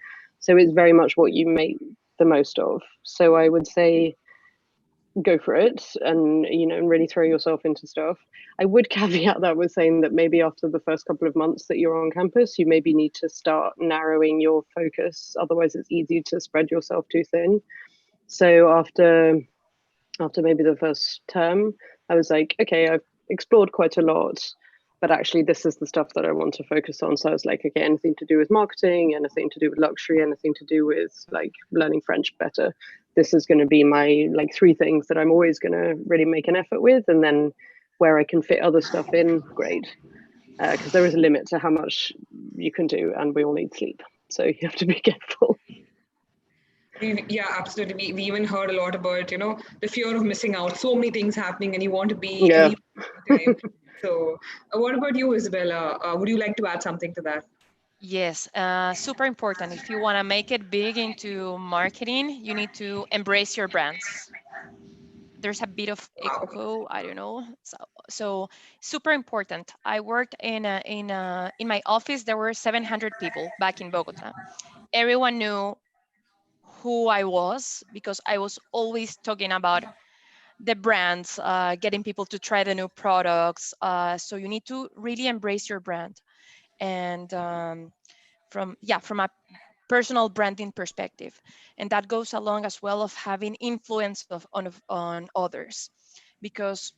So it's very much what you make the most of. So I would say go for it and, you know, and really throw yourself into stuff. I would caveat that with saying that maybe after the first couple of months that you're on campus, you maybe need to start narrowing your focus. Otherwise it's easy to spread yourself too thin. So after maybe the first term, I was like, okay, I've explored quite a lot, but actually this is the stuff that I want to focus on. So I was like, okay, anything to do with marketing, anything to do with luxury, anything to do with like learning French better. This is going to be my like 3 things that I'm always going to really make an effort with. And then where I can fit other stuff in, great. Because there is a limit to how much you can do and we all need sleep. So you have to be careful. Yeah, absolutely. We even heard a lot about, you know, the fear of missing out. So many things happening and you want to be everywhere all the time. So what about you, Isabella? Would you like to add something to that? Yes, super important. If you want to make it big into marketing, you need to embrace your brands. There's a bit of echo, I don't know. So super important. I worked in my office. There were 700 people back in Bogota. Everyone knew who I was because I was always talking about the brands, getting people to try the new products. So you need to really embrace your brand, and from a personal branding perspective, and that goes along as well of having influence on others, because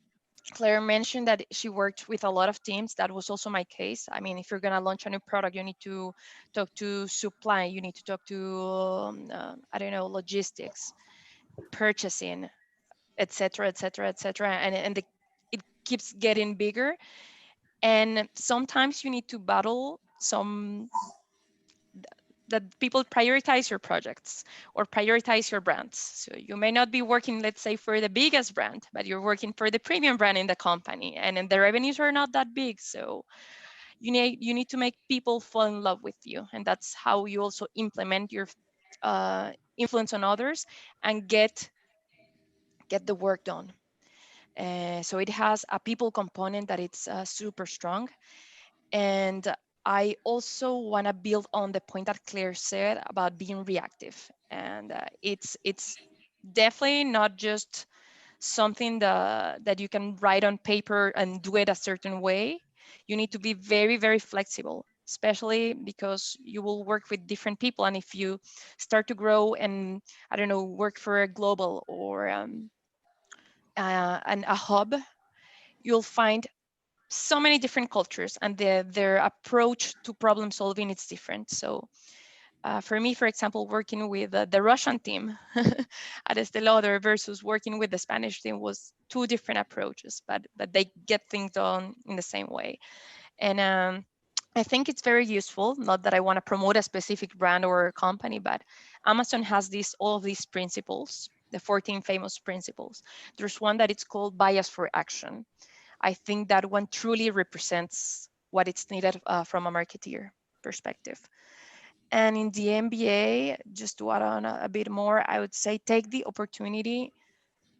Claire mentioned that she worked with a lot of teams. That was also my case. I mean, if you're going to launch a new product, you need to talk to supply, you need to talk to I don't know, logistics, purchasing, etc., etc., etc., it keeps getting bigger. And sometimes you need to battle some that people prioritize your projects or prioritize your brands. So you may not be working, let's say, for the biggest brand, but you're working for the premium brand in the company, and then the revenues are not that big. So you need to make people fall in love with you, and that's how you also implement your influence on others and get the work done. So it has a people component that it's super strong. And I also want to build on the point that Claire said about being reactive. And it's definitely not just something that you can write on paper and do it a certain way. You need to be very, very flexible, especially because you will work with different people. And if you start to grow and, I don't know, work for a global or a hub, you'll find so many different cultures, and their approach to problem solving is different. So for me, for example, working with the Russian team at Estée Lauder versus working with the Spanish team was two different approaches, but they get things done in the same way. And I think it's very useful. Not that I want to promote a specific brand or company, but Amazon has all of these principles, the 14 famous principles. There's one that it's called bias for action. I think that one truly represents what it's needed from a marketeer perspective. And in the MBA, just to add on a bit more, I would say take the opportunity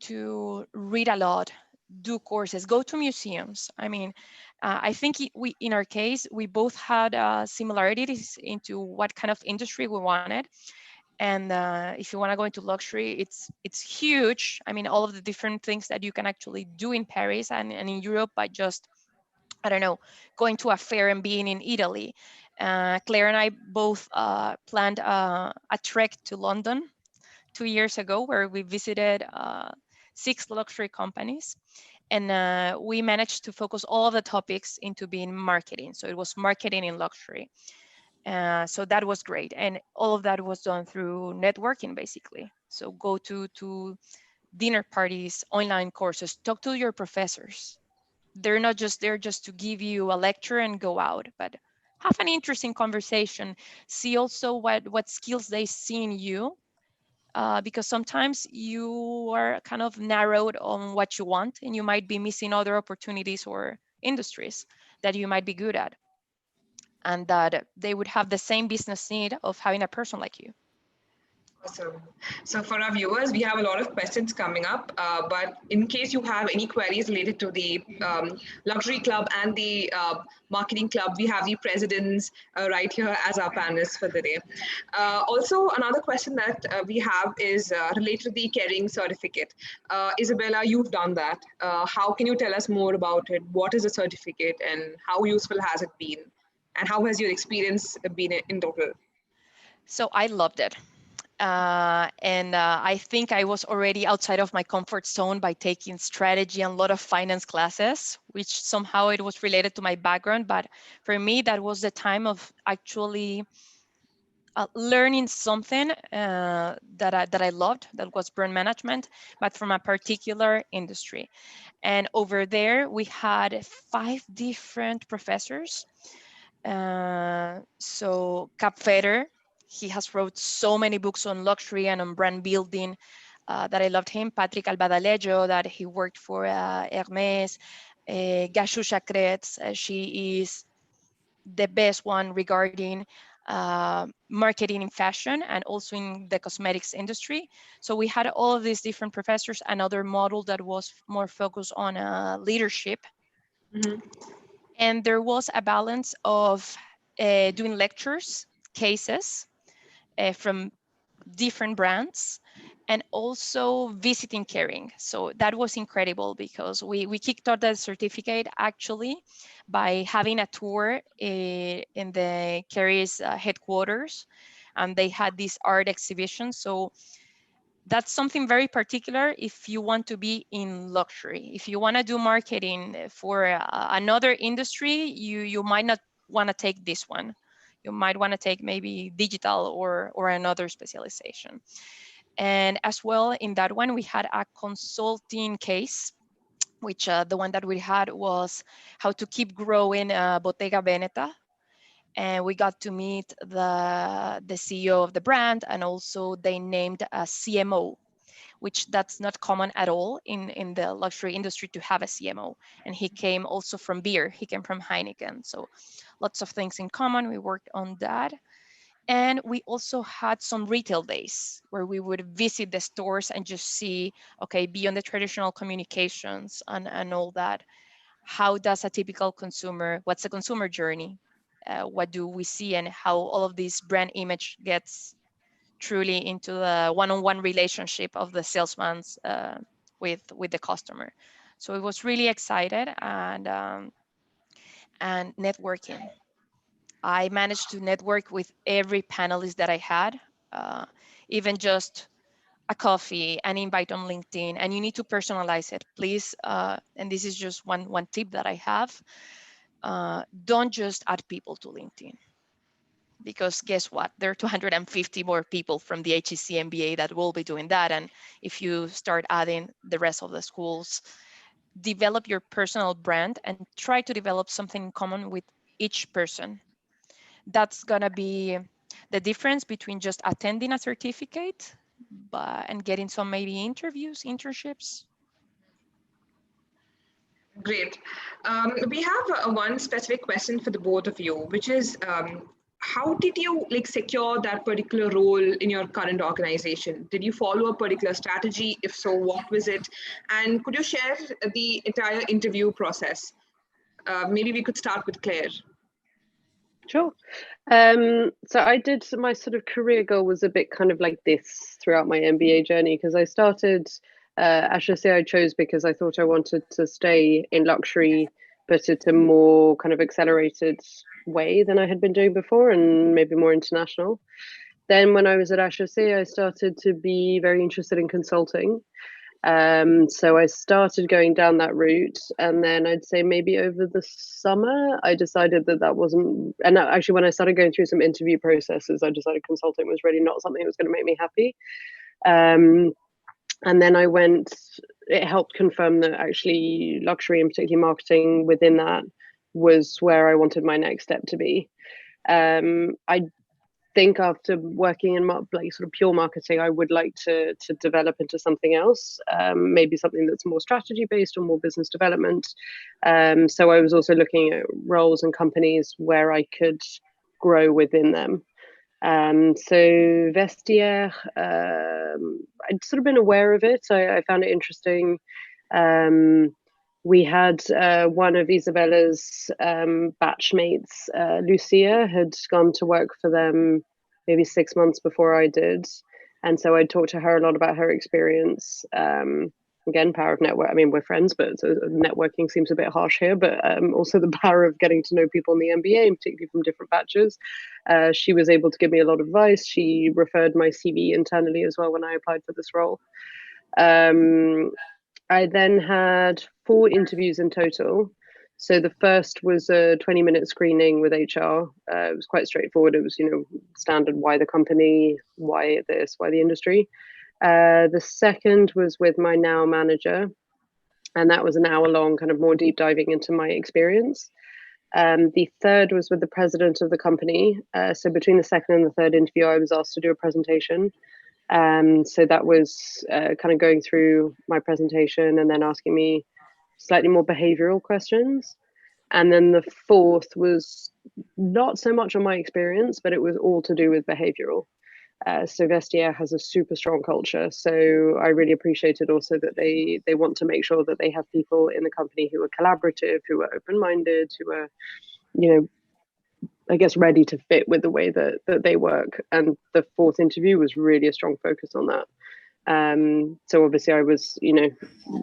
to read a lot, do courses, go to museums. I mean, I think we, in our case, we both had similarities into what kind of industry we wanted. And if you want to go into luxury, it's huge. I mean, all of the different things that you can actually do in Paris and in Europe by just, I don't know, going to a fair and being in Italy. Claire and I both planned a trek to London 2 years ago where we visited 6 luxury companies. And we managed to focus all of the topics into being marketing. So it was marketing in luxury. So that was great. And all of that was done through networking, basically. So go to dinner parties, online courses, talk to your professors. They're not just there just to give you a lecture and go out, but have an interesting conversation. See also what skills they see in you, because sometimes you are kind of narrowed on what you want, and you might be missing other opportunities or industries that you might be good at, and that they would have the same business need of having a person like you. Awesome. So for our viewers, we have a lot of questions coming up, but in case you have any queries related to the luxury club and the marketing club, we have the presidents right here as our panelists for the day. Also, another question that we have is related to the caring certificate. Isabella, you've done that. How can you tell us more about it? What is a certificate and how useful has it been? And how has your experience been in total? So I loved it. And I think I was already outside of my comfort zone by taking strategy and a lot of finance classes, which somehow it was related to my background. But for me, that was the time of actually learning something that I loved, that was brand management, but from a particular industry. And over there, we had 5 different professors. So Cap Fetter, he has wrote so many books on luxury and on brand building that I loved him. Patrick Albadalejo, that he worked for Hermes. Gashu Chakretz, she is the best one regarding marketing in fashion and also in the cosmetics industry. So we had all of these different professors. Another model that was more focused on leadership. Mm-hmm. And there was a balance of doing lectures, cases from different brands, and also visiting Kering. So that was incredible because we kicked off that certificate actually by having a tour in the Kering's headquarters, and they had this art exhibition. So that's something very particular if you want to be in luxury. If you want to do marketing for another industry, you might not want to take this one. You might want to take maybe digital or another specialization. And as well, in that one, we had a consulting case, which the one that we had was how to keep growing Bottega Veneta. and we got to meet the CEO of the brand, and also they named a CMO, which that's not common at all in the luxury industry to have a CMO. And he came also from beer. He came from Heineken. So lots of things in common. We worked on that. And we also had some retail days where we would visit the stores and just see, okay, beyond the traditional communications and all that, how does a typical consumer, what's the consumer journey? What do we see, and how all of this brand image gets truly into the one-on-one relationship of the salesman with the customer. So it was really excited, and networking. I managed to network with every panelist that I had, even just a coffee, an invite on LinkedIn, and you need to personalize it, please. And this is just one tip that I have. Don't just add people to LinkedIn, because guess what? There are 250 more people from the HEC MBA that will be doing that. And if you start adding the rest of the schools, develop your personal brand and try to develop something in common with each person. That's gonna be the difference between just attending a certificate and getting some maybe interviews, internships. Great. We have one specific question for the both of you, which is how did you secure that particular role in your current organization? Did you follow a particular strategy? If so, what was it? And could you share the entire interview process? Maybe we could start with Claire. Sure. So I did, my sort of career goal was a bit kind of like this throughout my MBA journey, because I started HEC I chose because I thought I wanted to stay in luxury, but at a more kind of accelerated way than I had been doing before, and maybe more international. Then when I was at HEC, I started to be very interested in consulting. So I started going down that route, and then I'd say maybe over the summer I decided that wasn't, and actually when I started going through some interview processes, I decided consulting was really not something that was going to make me happy. And then it helped confirm that actually luxury, and particularly marketing within that, was where I wanted my next step to be. I think after working in sort of pure marketing, I would like to develop into something else, maybe something that's more strategy based or more business development. So I was also looking at roles and companies where I could grow within them. So Vestiaire, I'd sort of been aware of it. I found it interesting. We had one of Isabella's batchmates, Lucia, had gone to work for them maybe 6 months before I did. And so I talked to her a lot about her experience. Again, power of network. I mean, we're friends, but networking seems a bit harsh here, but also the power of getting to know people in the MBA, and particularly from different batches. She was able to give me a lot of advice. She referred my CV internally as well when I applied for this role. I then had 4 interviews in total. So the first was a 20-minute screening with HR. It was quite straightforward. It was, standard, why the company, why this, why the industry. The second was with my now manager, and that was an hour long, kind of more deep diving into my experience. The third was with the president of the company. So between the second and the third interview, I was asked to do a presentation. So that was kind of going through my presentation and then asking me slightly more behavioral questions. And then the fourth was not so much on my experience, but it was all to do with behavioral. So Vestiaire has a super strong culture. So I really appreciated also that they want to make sure that they have people in the company who are collaborative, who are open-minded, who are, I guess, ready to fit with the way that they work. And the fourth interview was really a strong focus on that. So obviously I was,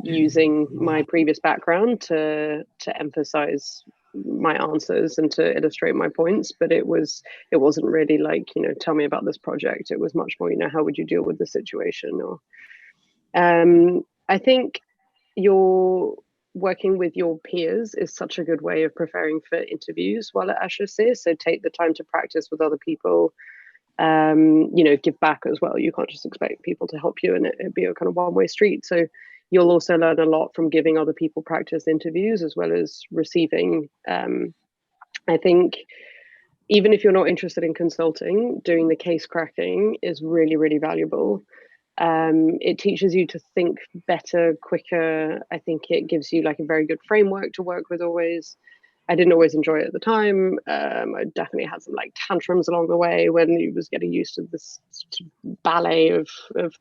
using my previous background to emphasize my answers and to illustrate my points, but it wasn't really like, tell me about this project. It was much more, how would you deal with the situation? Or I think you're working with your peers is such a good way of preparing for interviews while at HEC. So take the time to practice with other people, give back as well. You can't just expect people to help you and it'd be a kind of one-way street. So you'll also learn a lot from giving other people practice interviews as well as receiving. I think even if you're not interested in consulting, doing the case cracking is really, really valuable. It teaches you to think better, quicker. I think it gives you like a very good framework to work with always. I didn't always enjoy it at the time. I definitely had some like tantrums along the way when you was getting used to this ballet of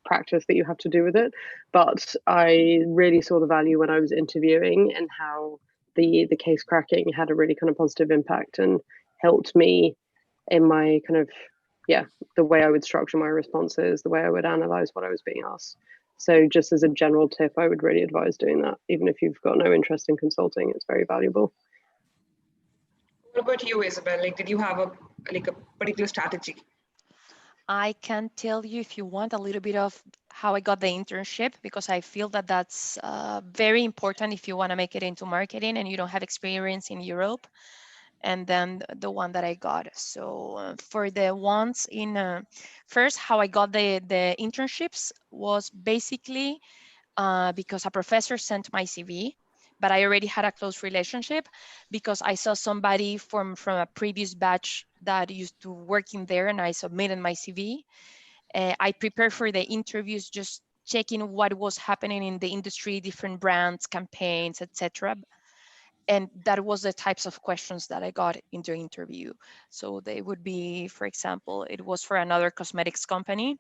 practice that you have to do with it. But I really saw the value when I was interviewing and how the case cracking had a really kind of positive impact and helped me in my kind of, the way I would structure my responses, the way I would analyze what I was being asked. So just as a general tip, I would really advise doing that. Even if you've got no interest in consulting, it's very valuable. What about you, Isabel? Like, did you have a particular strategy? I can tell you, if you want, a little bit of how I got the internship, because I feel that that's very important if you want to make it into marketing and you don't have experience in Europe. And then the one that I got. So for the ones in first, how I got the internships was basically because a professor sent my CV, but I already had a close relationship because I saw somebody from a previous batch that used to work in there, and I submitted my CV. I prepared for the interviews, just checking what was happening in the industry, different brands, campaigns, etc. And that was the types of questions that I got in the interview. So they would be, for example, it was for another cosmetics company.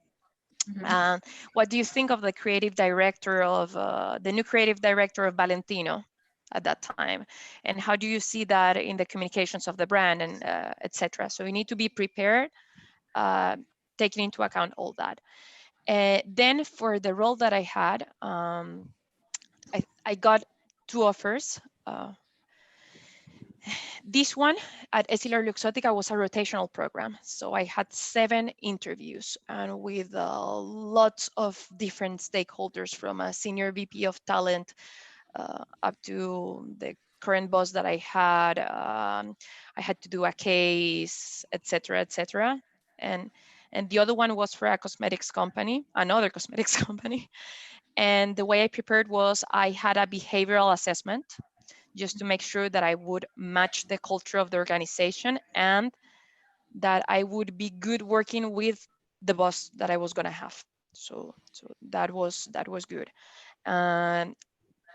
What do you think of the creative director of the new creative director of Valentino at that time? And how do you see that in the communications of the brand and etc.? So you need to be prepared, taking into account all that. Then for the role that I had, I got 2 offers. This one at Essilor Luxottica was a rotational program. So I had 7 interviews and with lots of different stakeholders, from a senior VP of talent up to the current boss that I had. I had to do a case, etc., etc. And the other one was for a cosmetics company, another cosmetics company. And the way I prepared was I had a behavioral assessment just to make sure that I would match the culture of the organization and that I would be good working with the boss that I was going to have. So that was good. And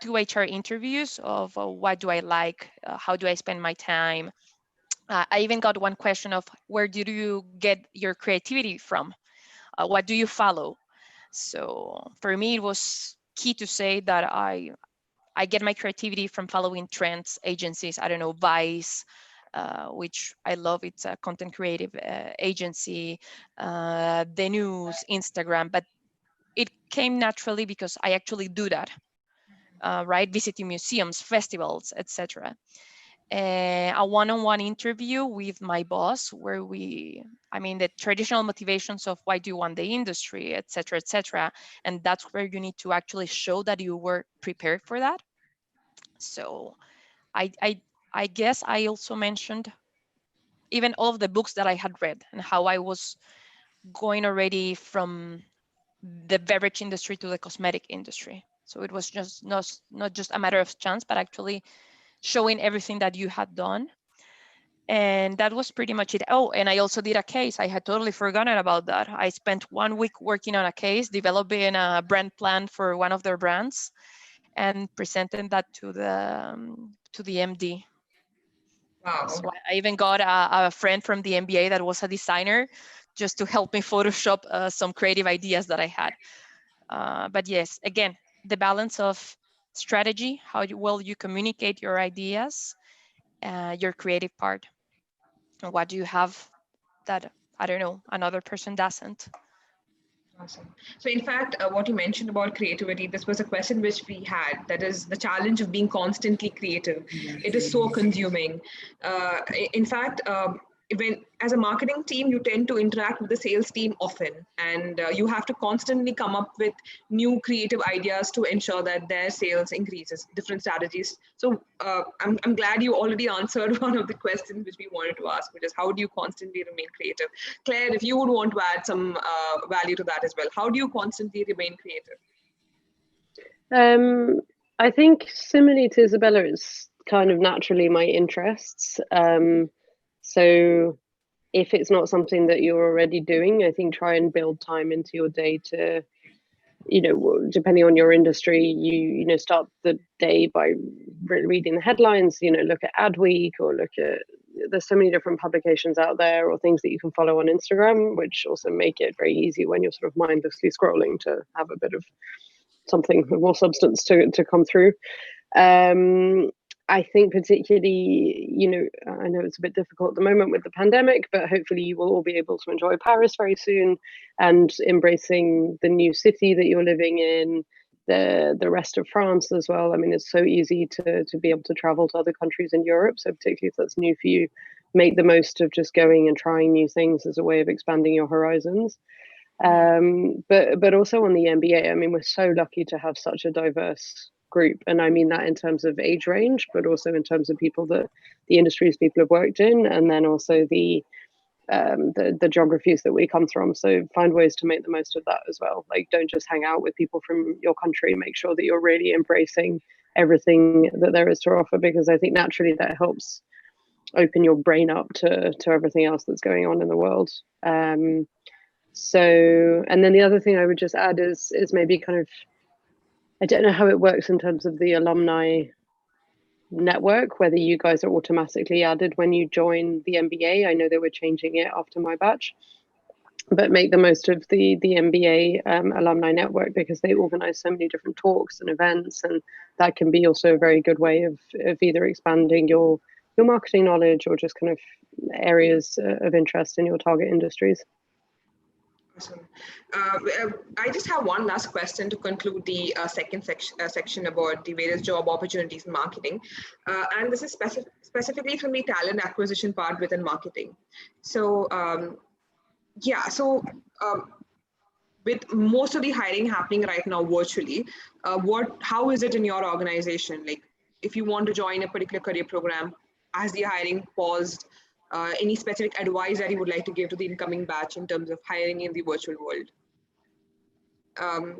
2 HR interviews of what do I like, how do I spend my time. I even got one question of where do you get your creativity from? What do you follow? So for me, it was key to say that I get my creativity from following trends, agencies. I don't know, Vice, which I love. It's a content creative agency, the news, Instagram, but it came naturally because I actually do that, right? Visiting museums, festivals, etc. A one-on-one interview with my boss where the traditional motivations of why do you want the industry, etc., etc. And that's where you need to actually show that you were prepared for that. So I guess I also mentioned even all of the books that I had read and how I was going already from the beverage industry to the cosmetic industry. So it was just not just a matter of chance, but actually showing everything that you had done. And that was pretty much it. Oh, and I also did a case. I had totally forgotten about that. I spent 1 week working on a case, developing a brand plan for one of their brands and presenting that to the MD. Wow. So I even got a friend from the MBA that was a designer just to help me Photoshop some creative ideas that I had. But yes, again, the balance of strategy, how well you communicate your ideas, your creative part, and what do you have that, I don't know, another person doesn't. Awesome. So in fact, what you mentioned about creativity, this was a question which we had. That is the challenge of being constantly creative. It is so consuming. In fact, when as a marketing team, you tend to interact with the sales team often, and you have to constantly come up with new creative ideas to ensure that their sales increases, different strategies. So I'm glad you already answered one of the questions which we wanted to ask, which is how do you constantly remain creative? Claire, if you would want to add some value to that as well, how do you constantly remain creative? I think similarly to Isabella, it's kind of naturally my interests. So if it's not something that you're already doing, I think try and build time into your day to, depending on your industry, start the day by reading the headlines, look at Adweek or look at, there's so many different publications out there or things that you can follow on Instagram, which also make it very easy when you're sort of mindlessly scrolling to have a bit of something with more substance to come through. I think particularly, I know it's a bit difficult at the moment with the pandemic, but hopefully you will all be able to enjoy Paris very soon and embracing the new city that you're living in, the rest of France as well. I mean, it's so easy to be able to travel to other countries in Europe. So particularly if that's new for you, make the most of just going and trying new things as a way of expanding your horizons. But also on the MBA, I mean, we're so lucky to have such a diverse group, and I mean that in terms of age range, but also in terms of people that the industries people have worked in, and then also the geographies that we come from. So find ways to make the most of that as well. Like, don't just hang out with people from your country. Make sure that you're really embracing everything that there is to offer, because I think naturally that helps open your brain up to everything else that's going on in the world. So, and then the other thing I would just add is maybe kind of, I don't know how it works in terms of the alumni network, whether you guys are automatically added when you join the MBA. I know they were changing it after my batch, but make the most of the MBA alumni network, because they organize so many different talks and events, and that can be also a very good way of either expanding your marketing knowledge or just kind of areas of interest in your target industries. Awesome. I just have one last question to conclude the second section about the various job opportunities in marketing. And this is specifically from the talent acquisition part within marketing. So, with most of the hiring happening right now virtually, how is it in your organization? Like, if you want to join a particular career program, has the hiring paused? Any specific advice that you would like to give to the incoming batch in terms of hiring in the virtual world?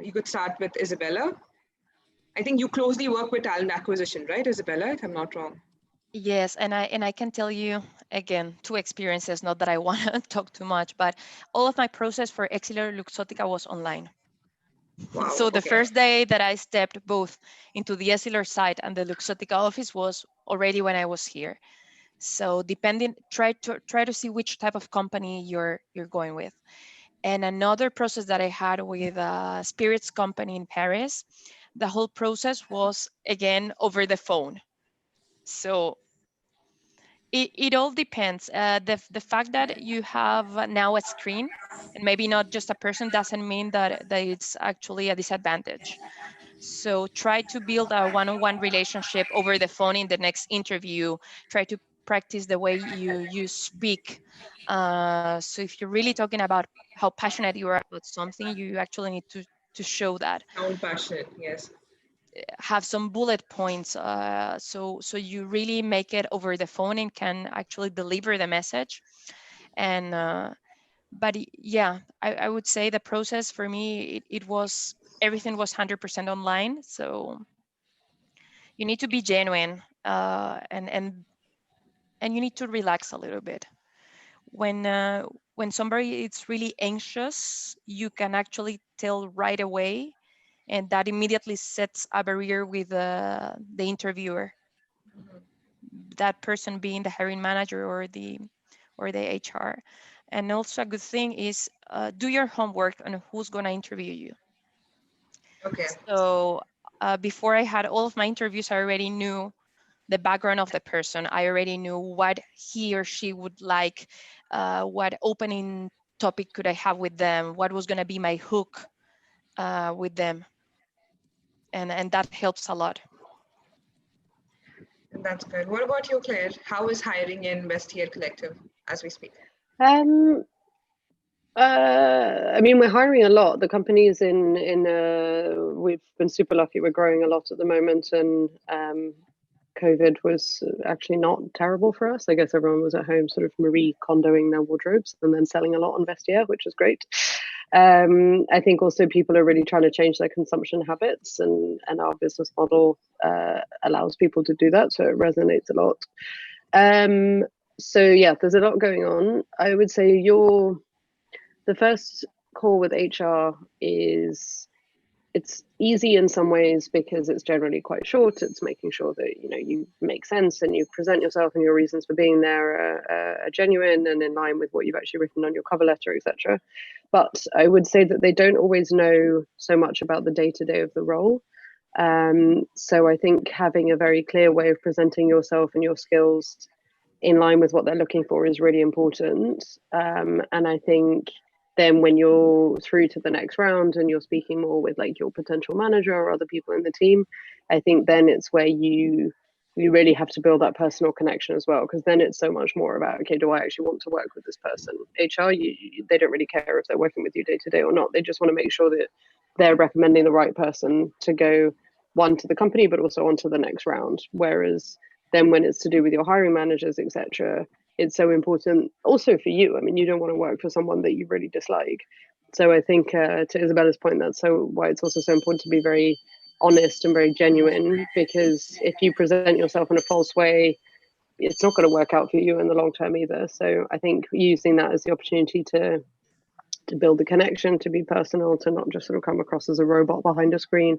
You could start with Isabella. I think you closely work with talent acquisition, right, Isabella, if I'm not wrong? Yes, and I can tell you again, two experiences, not that I want to talk too much, but all of my process for Exceler Luxottica was online. Wow, so the okay. first day that I stepped both into the Exceler site and the Luxottica office was already when I was here. So try to see which type of company you're going with. And another process that I had with a spirits company in Paris, the whole process was again over the phone. So it all depends. The fact that you have now a screen and maybe not just a person doesn't mean that it's actually a disadvantage. So try to build a one-on-one relationship over the phone in the next interview. Try to practice the way you speak. So if you're really talking about how passionate you are about something, you actually need to show that. Sound passionate, yes. Have some bullet points, so you really make it over the phone and can actually deliver the message. And but yeah, I would say the process for me, it was, everything was 100% online. So you need to be genuine, and you need to relax a little bit. When somebody is really anxious, you can actually tell right away, and that immediately sets a barrier with the interviewer, that person being the hiring manager or the HR. And also a good thing is do your homework on who's going to interview you. Okay. So before I had all of my interviews, I already knew the background of the person. I already knew what he or she would like, what opening topic could I have with them, what was going to be my hook with them. And that helps a lot. That's good. What about you, Claire? How is hiring in West Collective as we speak? I mean, we're hiring a lot. The company's we've been super lucky. We're growing a lot at the moment, and COVID was actually not terrible for us. I guess everyone was at home sort of Marie Kondoing their wardrobes and then selling a lot on Vestiaire, which is great. I think also people are really trying to change their consumption habits, and our business model allows people to do that, so it resonates a lot. So yeah, there's a lot going on. I would say the first call with HR is, it's easy in some ways because it's generally quite short. It's making sure that you make sense and you present yourself and your reasons for being there are genuine and in line with what you've actually written on your cover letter, etc. But I would say that they don't always know so much about the day-to-day of the role. So I think having a very clear way of presenting yourself and your skills in line with what they're looking for is really important. And I think then when you're through to the next round and you're speaking more with like your potential manager or other people in the team, I think then it's where you really have to build that personal connection as well, because then it's so much more about, okay, do I actually want to work with this person? HR, they don't really care if they're working with you day to day or not. They just want to make sure that they're recommending the right person to go, one, to the company, but also on to the next round. Whereas then when it's to do with your hiring managers, etc., it's so important also for you. I mean, you don't want to work for someone that you really dislike. So I think to Isabella's point, that's so why it's also so important to be very honest and very genuine, because if you present yourself in a false way, it's not going to work out for you in the long term either. So I think using that as the opportunity to build a connection, to be personal, to not just sort of come across as a robot behind a screen,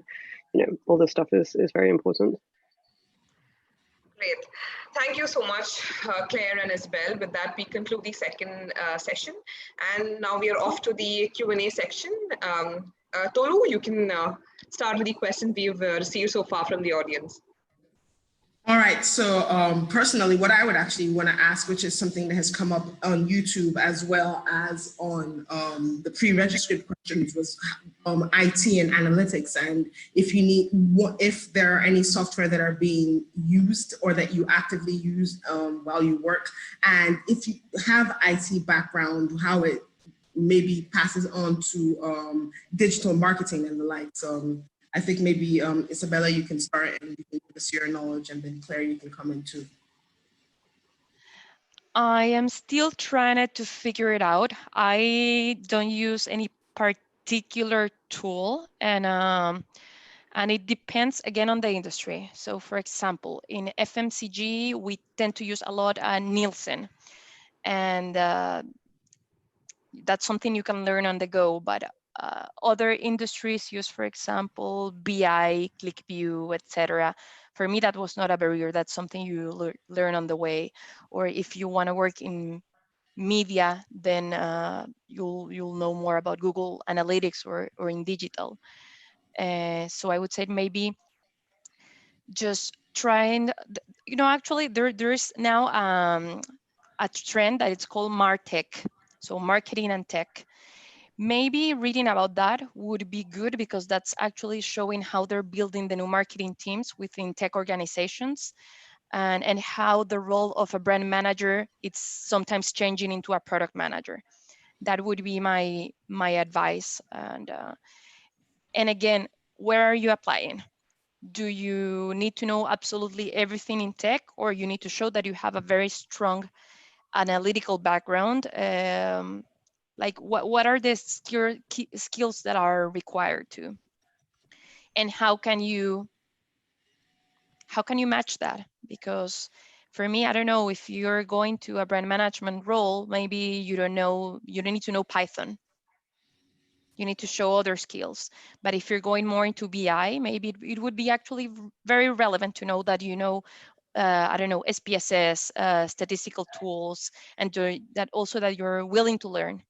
all this stuff is very important. Great. Thank you so much, Claire and Isabel. With that, we conclude the second session. And now we are off to the Q&A section. Tolu, you can start with the questions we've received so far from the audience. All right, so personally, what I would actually want to ask, which is something that has come up on YouTube as well as on the pre-registered questions, was IT and analytics, and if there are any software that are being used or that you actively use while you work, and if you have IT background, how it maybe passes on to digital marketing and the like. So I think maybe Isabella, you can start and you can give us your knowledge, and then Claire, you can come in too. I am still trying to figure it out. I don't use any particular tool, and it depends again on the industry. So for example, in FMCG, we tend to use a lot Nielsen, and that's something you can learn on the go. But other industries use, for example, BI, ClickView, etc. For me, that was not a barrier. That's something you learn on the way. Or if you want to work in media, then you'll know more about Google Analytics or in digital. So I would say maybe just trying, actually there's now a trend that it's called MarTech, so marketing and tech. Maybe reading about that would be good, because that's actually showing how they're building the new marketing teams within tech organizations, and how the role of a brand manager, it's sometimes changing into a product manager. That would be my advice. And again, where are you applying? Do you need to know absolutely everything in tech, or you need to show that you have a very strong analytical background? Like what are the skills that are required to, and how can you match that? Because for me, I don't know, if you're going to a brand management role, maybe you don't need to know Python. You need to show other skills. But if you're going more into BI, maybe it would be actually very relevant to know that I don't know, SPSS, statistical tools, and that also that you're willing to learn.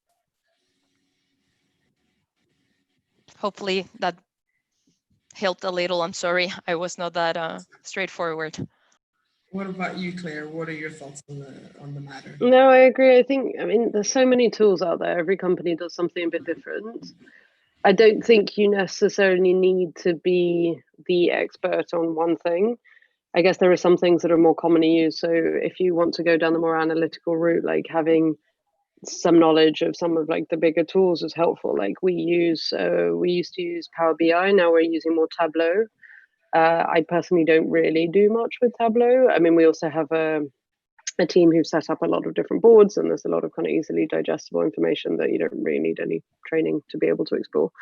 Hopefully that helped a little. I'm sorry, I was not that straightforward. What about you, Claire? What are your thoughts on the matter? No, I agree. I mean, there's so many tools out there. Every company does something a bit different. I don't think you necessarily need to be the expert on one thing. I guess there are some things that are more commonly used. So if you want to go down the more analytical route, like having some knowledge of some of like the bigger tools is helpful. Like we used to use Power BI. Now we're using more Tableau. I personally don't really do much with Tableau. I mean, we also have a team who've set up a lot of different boards, and there's a lot of kind of easily digestible information that you don't really need any training to be able to explore.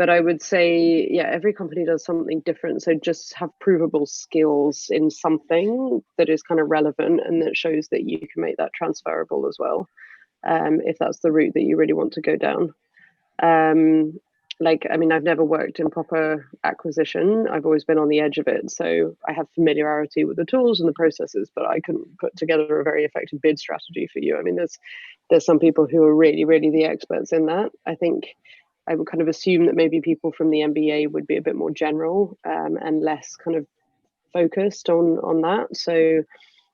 But I would say, yeah, every company does something different. So just have provable skills in something that is kind of relevant and that shows that you can make that transferable as well, if that's the route that you really want to go down. Like, I mean, I've never worked in proper acquisition. I've always been on the edge of it. So I have familiarity with the tools and the processes, but I couldn't put together a very effective bid strategy for you. I mean, there's some people who are really, really the experts in that. I think I would kind of assume that maybe people from the MBA would be a bit more general and less kind of focused on that. So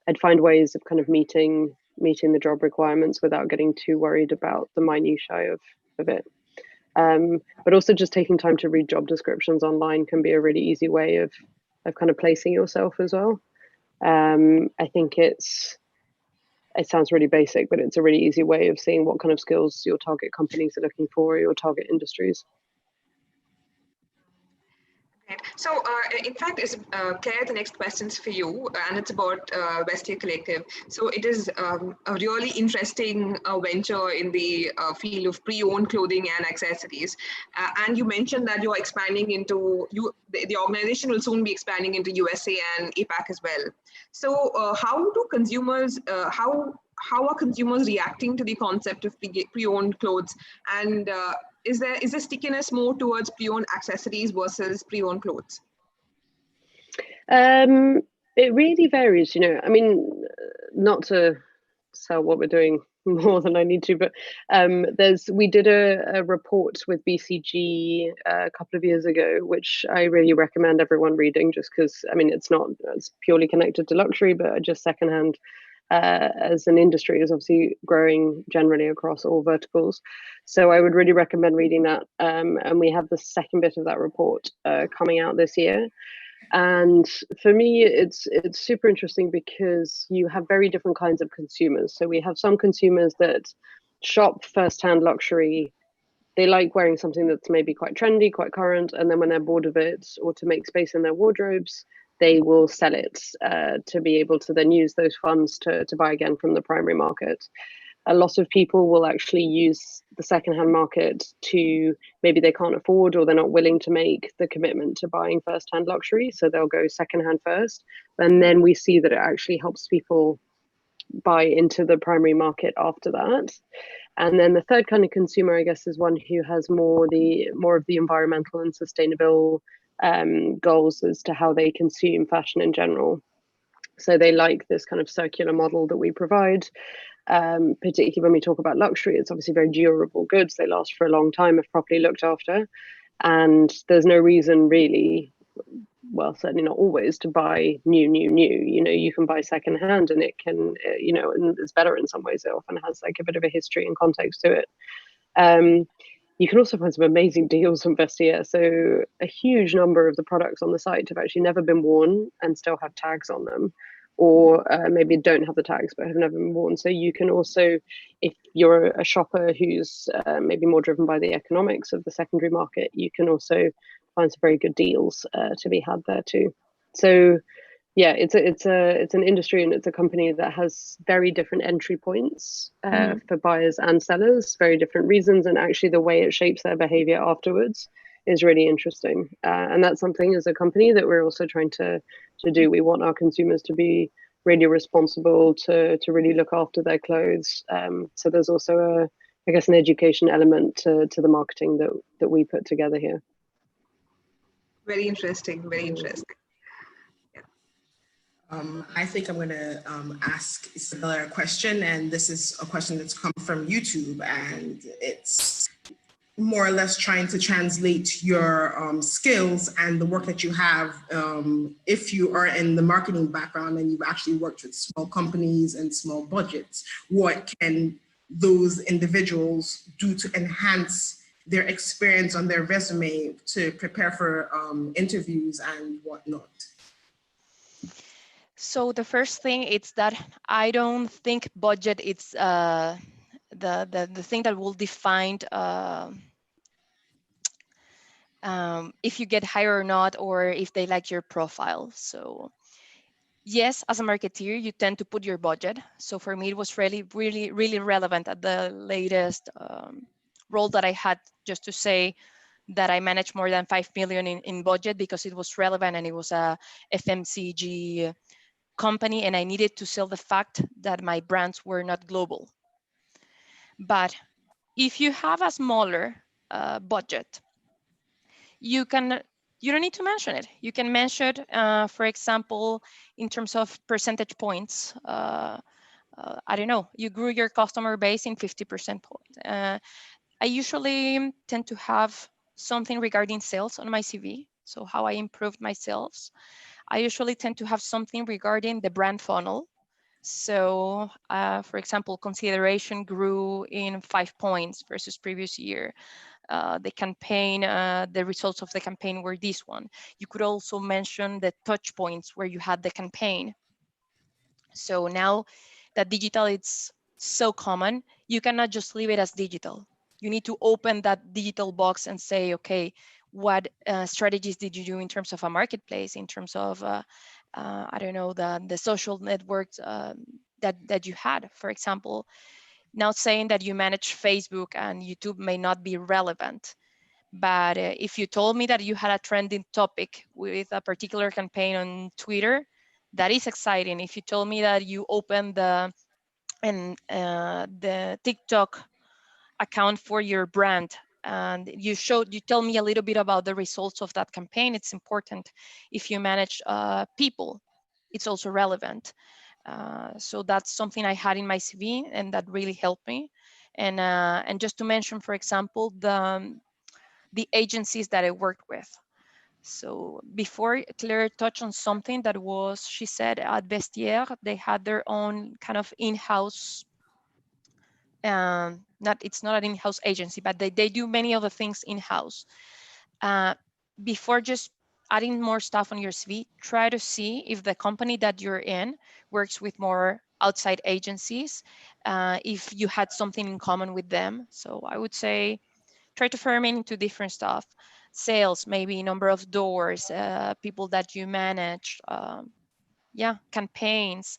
I'd find ways of kind of meeting the job requirements without getting too worried about the minutiae of it. But also just taking time to read job descriptions online can be a really easy way of kind of placing yourself as well. I think it sounds really basic, but it's a really easy way of seeing what kind of skills your target companies are looking for, or your target industries. Right. So, in fact, Claire, the next question's for you, and it's about Vestia Collective. So, it is a really interesting venture in the field of pre-owned clothing and accessories. And you mentioned that you're expanding into the organization will soon be expanding into USA and APAC as well. So, how do consumers how are consumers reacting to the concept of pre-owned clothes, and is the stickiness more towards pre-owned accessories versus pre-owned clothes? It really varies, you know. I mean, not to sell what we're doing more than I need to, but we did a report with BCG a couple of years ago, which I really recommend everyone reading, just because, I mean, it's purely connected to luxury, but just secondhand as an industry is obviously growing generally across all verticals. So I would really recommend reading that. And we have the second bit of that report coming out this year. And for me, it's super interesting because you have very different kinds of consumers. So we have some consumers that shop firsthand luxury. They like wearing something that's maybe quite trendy, quite current, and then when they're bored of it, or to make space in their wardrobes, they will sell it to be able to then use those funds to buy again from the primary market. A lot of people will actually use the secondhand market to, maybe they can't afford or they're not willing to make the commitment to buying firsthand luxury, so they'll go secondhand first. And then we see that it actually helps people buy into the primary market after that. And then the third kind of consumer, I guess, is one who has more of the environmental and sustainable goals as to how they consume fashion in general. So they like this kind of circular model that we provide. Particularly when we talk about luxury, it's obviously very durable goods. They last for a long time if properly looked after. And there's no reason really, well, certainly not always, to buy new. You know, you can buy secondhand and it can, you know, and it's better in some ways. It often has like a bit of a history and context to it. You can also find some amazing deals on Vestia. So a huge number of the products on the site have actually never been worn and still have tags on them, or maybe don't have the tags but have never been worn. So you can also, if you're a shopper who's maybe more driven by the economics of the secondary market, you can also find some very good deals to be had there too. So yeah, it's an industry and it's a company that has very different entry points for buyers and sellers, very different reasons, and actually the way it shapes their behavior afterwards is really interesting. And that's something as a company that we're also trying to do. We want our consumers to be really responsible, to really look after their clothes. So there's also I guess an education element to the marketing that we put together here. Very interesting, very interesting. I think I'm going to ask Isabella a question, and this is a question that's come from YouTube, and it's more or less trying to translate your skills and the work that you have. If you are in the marketing background and you've actually worked with small companies and small budgets, what can those individuals do to enhance their experience on their resume to prepare for interviews and whatnot? So the first thing is that I don't think budget is the thing that will define if you get hired or not, or if they like your profile. So yes, as a marketeer, you tend to put your budget. So for me, it was really relevant at the latest role that I had, just to say, that I managed more than 5 million in budget because it was relevant and it was a FMCG company, and I needed to sell the fact that my brands were not global. But if you have a smaller budget, you don't need to mention it. You can mention, for example, in terms of percentage points. I don't know, you grew your customer base in 50% points. I usually tend to have something regarding sales on my CV. So how I improved my sales. I usually tend to have something regarding the brand funnel. So for example, consideration grew in 5 points versus previous year. The campaign, the results of the campaign were this one. You could also mention the touch points where you had the campaign. So now that digital is so common, you cannot just leave it as digital. You need to open that digital box and say, okay, what strategies did you do in terms of a marketplace, in terms of, I don't know, the social networks that you had, for example. Now saying that you manage Facebook and YouTube may not be relevant, but if you told me that you had a trending topic with a particular campaign on Twitter, that is exciting. If you told me that you opened the TikTok account for your brand and you tell me a little bit about the results of that campaign, it's important. If you manage people, it's also relevant. So that's something I had in my CV and that really helped me. And just to mention, for example, the agencies that I worked with. So before, Claire touched on something that was, she said at Vestiaire, they had their own kind of in-house, it's not an in-house agency, but they do many other things in-house. Before just adding more stuff on your CV, try to see if the company that you're in works with more outside agencies, if you had something in common with them. So I would say, try to ferment into different stuff. Sales, maybe number of doors, people that you manage, campaigns.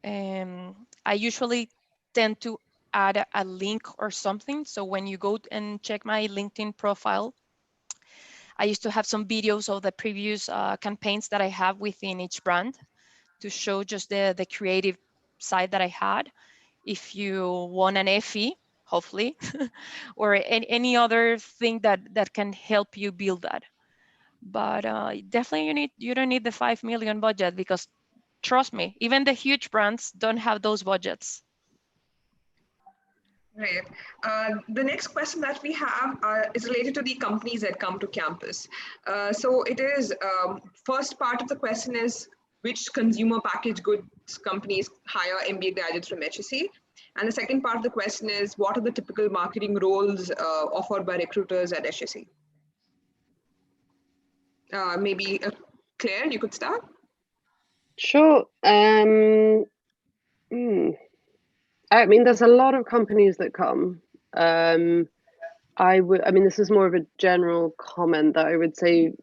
I usually tend to add a link or something. So when you go and check my LinkedIn profile, I used to have some videos of the previous campaigns that I have within each brand to show just the creative side that I had. If you want an FE, hopefully, or any other thing that can help you build that. But definitely you don't need the 5 million budget, because trust me, even the huge brands don't have those budgets. Right. The next question that we have is related to the companies that come to campus. So it is, first part of the question is, which consumer packaged goods companies hire MBA graduates from HEC? And the second part of the question is, what are the typical marketing roles offered by recruiters at HEC? Maybe Claire, you could start. Sure. I mean, there's a lot of companies that come. I mean, this is more of a general comment that I would say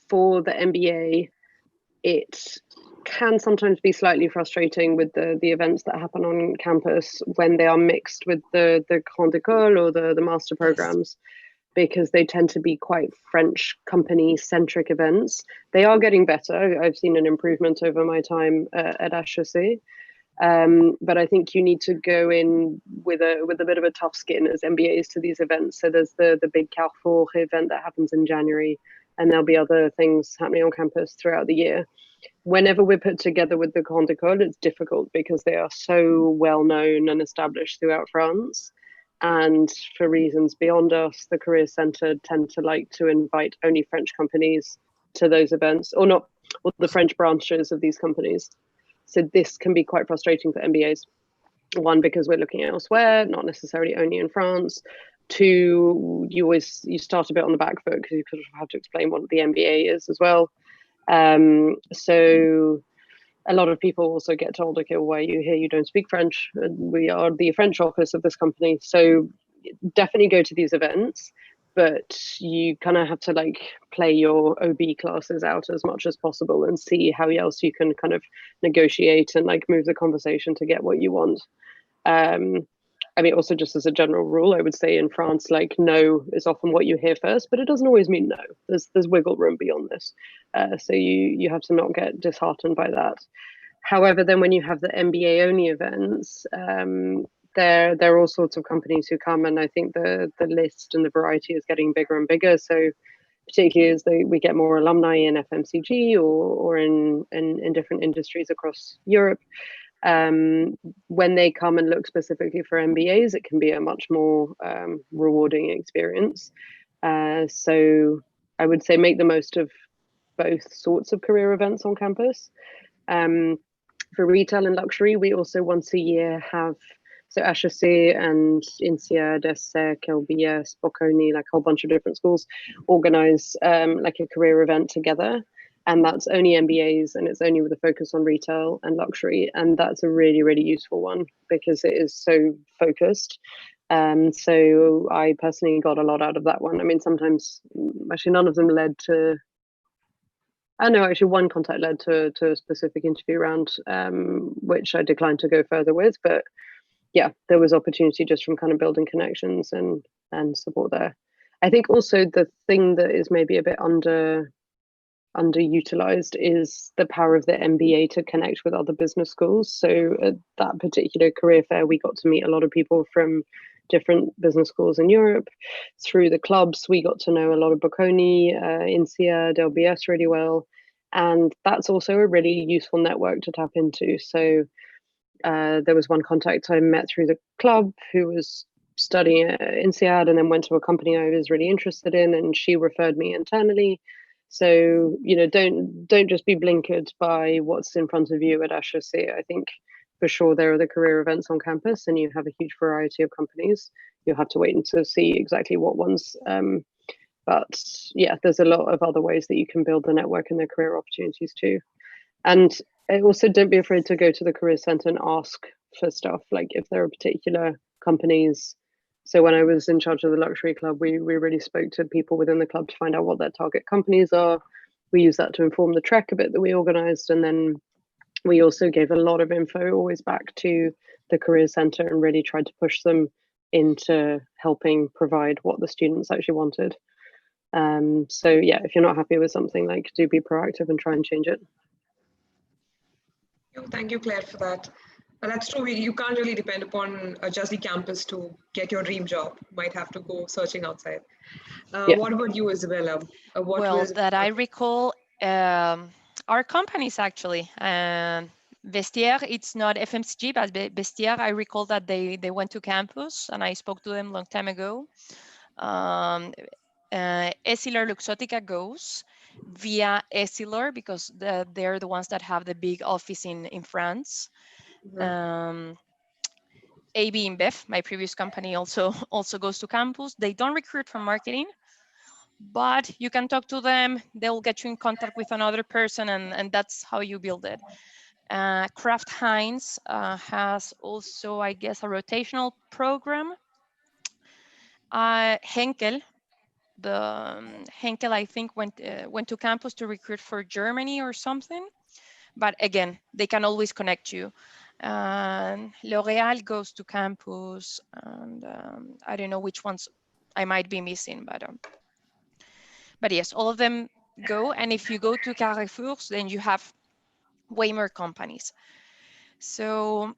for the MBA, it can sometimes be slightly frustrating with the events that happen on campus when they are mixed with the Grande École or the master programs, because they tend to be quite French company-centric events. They are getting better. I've seen an improvement over my time at HEC. But I think you need to go in with a bit of a tough skin as MBAs to these events. So there's the big Carrefour event that happens in January, and there'll be other things happening on campus throughout the year. Whenever we're put together with the Grande École, it's difficult because they are so well known and established throughout France. And for reasons beyond us, the Career Centre tend to like to invite only French companies to those events, or the French branches of these companies. So this can be quite frustrating for MBAs. One, because we're looking elsewhere, not necessarily only in France. Two, you start a bit on the back foot because you kind of have to explain what the MBA is as well. So a lot of people also get told, okay, well, why are you here? You don't speak French. We are the French office of this company. So definitely go to these events, but you kind of have to like play your OB classes out as much as possible and see how else you can kind of negotiate and like move the conversation to get what you want. I mean, also just as a general rule, I would say in France, like no is often what you hear first, but it doesn't always mean no. There's wiggle room beyond this, so you have to not get disheartened by that. However, then when you have the MBA only events, there are all sorts of companies who come, and I think the list and the variety is getting bigger and bigger. So particularly as we get more alumni in FMCG or in different industries across Europe. When they come and look specifically for MBAs, it can be a much more rewarding experience. So I would say make the most of both sorts of career events on campus. For retail and luxury, we also once a year have, so HEC and INSEAD, ESSEC, LBS, Bocconi, like a whole bunch of different schools organize like a career event together. And that's only MBAs, and it's only with a focus on retail and luxury. And that's a really, really useful one because it is so focused. So I personally got a lot out of that one. I mean, sometimes, actually none of them led to, no, actually one contact led to a specific interview round, which I declined to go further with. But yeah, there was opportunity just from kind of building connections and support there. I think also the thing that is maybe a bit underutilized is the power of the MBA to connect with other business schools. So at that particular career fair, we got to meet a lot of people from different business schools in Europe. Through the clubs, we got to know a lot of Bocconi, INSEAD, LBS really well. And that's also a really useful network to tap into. So there was one contact I met through the club who was studying at INSEAD and then went to a company I was really interested in, and she referred me internally. So, you know, don't just be blinkered by what's in front of you at HEC. I think for sure there are the career events on campus and you have a huge variety of companies. You'll have to wait to see exactly what ones. But yeah, there's a lot of other ways that you can build the network and the career opportunities too. And also don't be afraid to go to the career center and ask for stuff, like if there are particular companies. So when I was in charge of the luxury club, we really spoke to people within the club to find out what their target companies are. We use that to inform the trek a bit that we organized. And then we also gave a lot of info always back to the career center and really tried to push them into helping provide what the students actually wanted. So yeah, if you're not happy with something, like do be proactive and try and change it. Thank you, Claire, for that. That's true. You can't really depend upon just the campus to get your dream job. You might have to go searching outside. Yeah. What about you, Isabella? That I recall, our companies actually. Vestiaire, it's not FMCG, but Vestiaire, I recall that they went to campus and I spoke to them a long time ago. Essilor Luxottica goes via Essilor because they're the ones that have the big office in France. Mm-hmm. AB InBev, my previous company, also goes to campus. They don't recruit from marketing, but you can talk to them. They'll get you in contact with another person, and that's how you build it. Kraft Heinz has also, I guess, a rotational program. Henkel, Henkel, I think, went to campus to recruit for Germany or something. But again, they can always connect you. L'Oreal goes to campus, and I don't know which ones I might be missing, but yes, all of them go. And if you go to Carrefour, then you have way more companies. So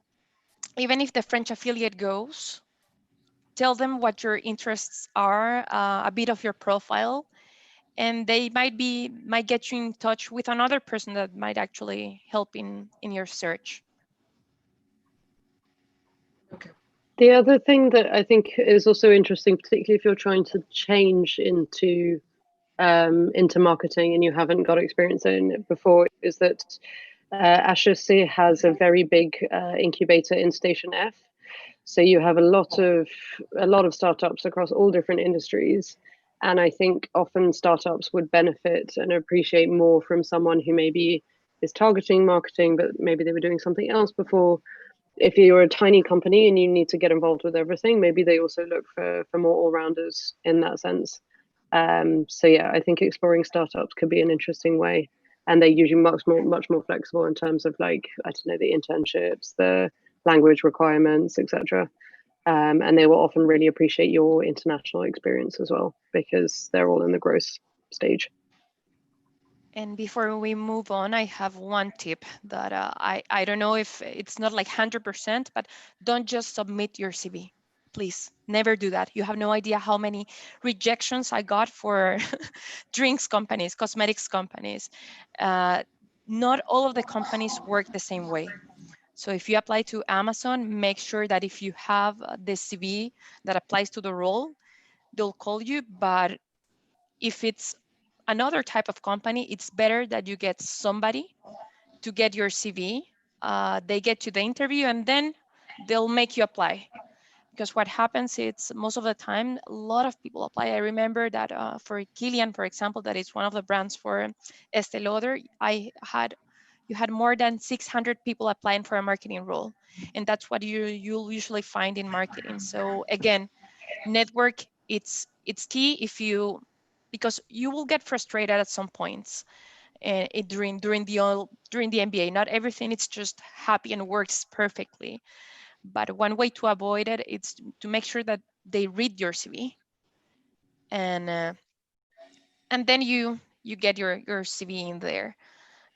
even if the French affiliate goes, tell them what your interests are, a bit of your profile, and they might get you in touch with another person that might actually help in your search. Okay. The other thing that I think is also interesting, particularly if you're trying to change into marketing and you haven't got experience in it before, is that HEC has a very big incubator in Station F. So you have a lot of startups across all different industries. And I think often startups would benefit and appreciate more from someone who maybe is targeting marketing, but maybe they were doing something else before. If you're a tiny company and you need to get involved with everything, maybe they also look for more all-rounders in that sense. So yeah, I think exploring startups could be an interesting way. And they're usually much more flexible in terms of, like, I don't know, the internships, the language requirements, etc. And they will often really appreciate your international experience as well, because they're all in the growth stage. And before we move on, I have one tip that I don't know if it's not like 100%, but don't just submit your CV. Please never do that. You have no idea how many rejections I got for drinks companies, cosmetics companies. Not all of the companies work the same way. So if you apply to Amazon, make sure that if you have the CV that applies to the role, they'll call you. But if it's another type of company, it's better that you get somebody to get your CV. They get to the interview and then they'll make you apply. Because what happens is most of the time, a lot of people apply. I remember that for Kilian, for example, that is one of the brands for Estee Lauder, you had more than 600 people applying for a marketing role. And that's what you'll usually find in marketing. So again, network, it's key if you, because you will get frustrated at some points and during the MBA. Not everything is just happy and works perfectly, but one way to avoid it is to make sure that they read your CV, and then you get your CV in there.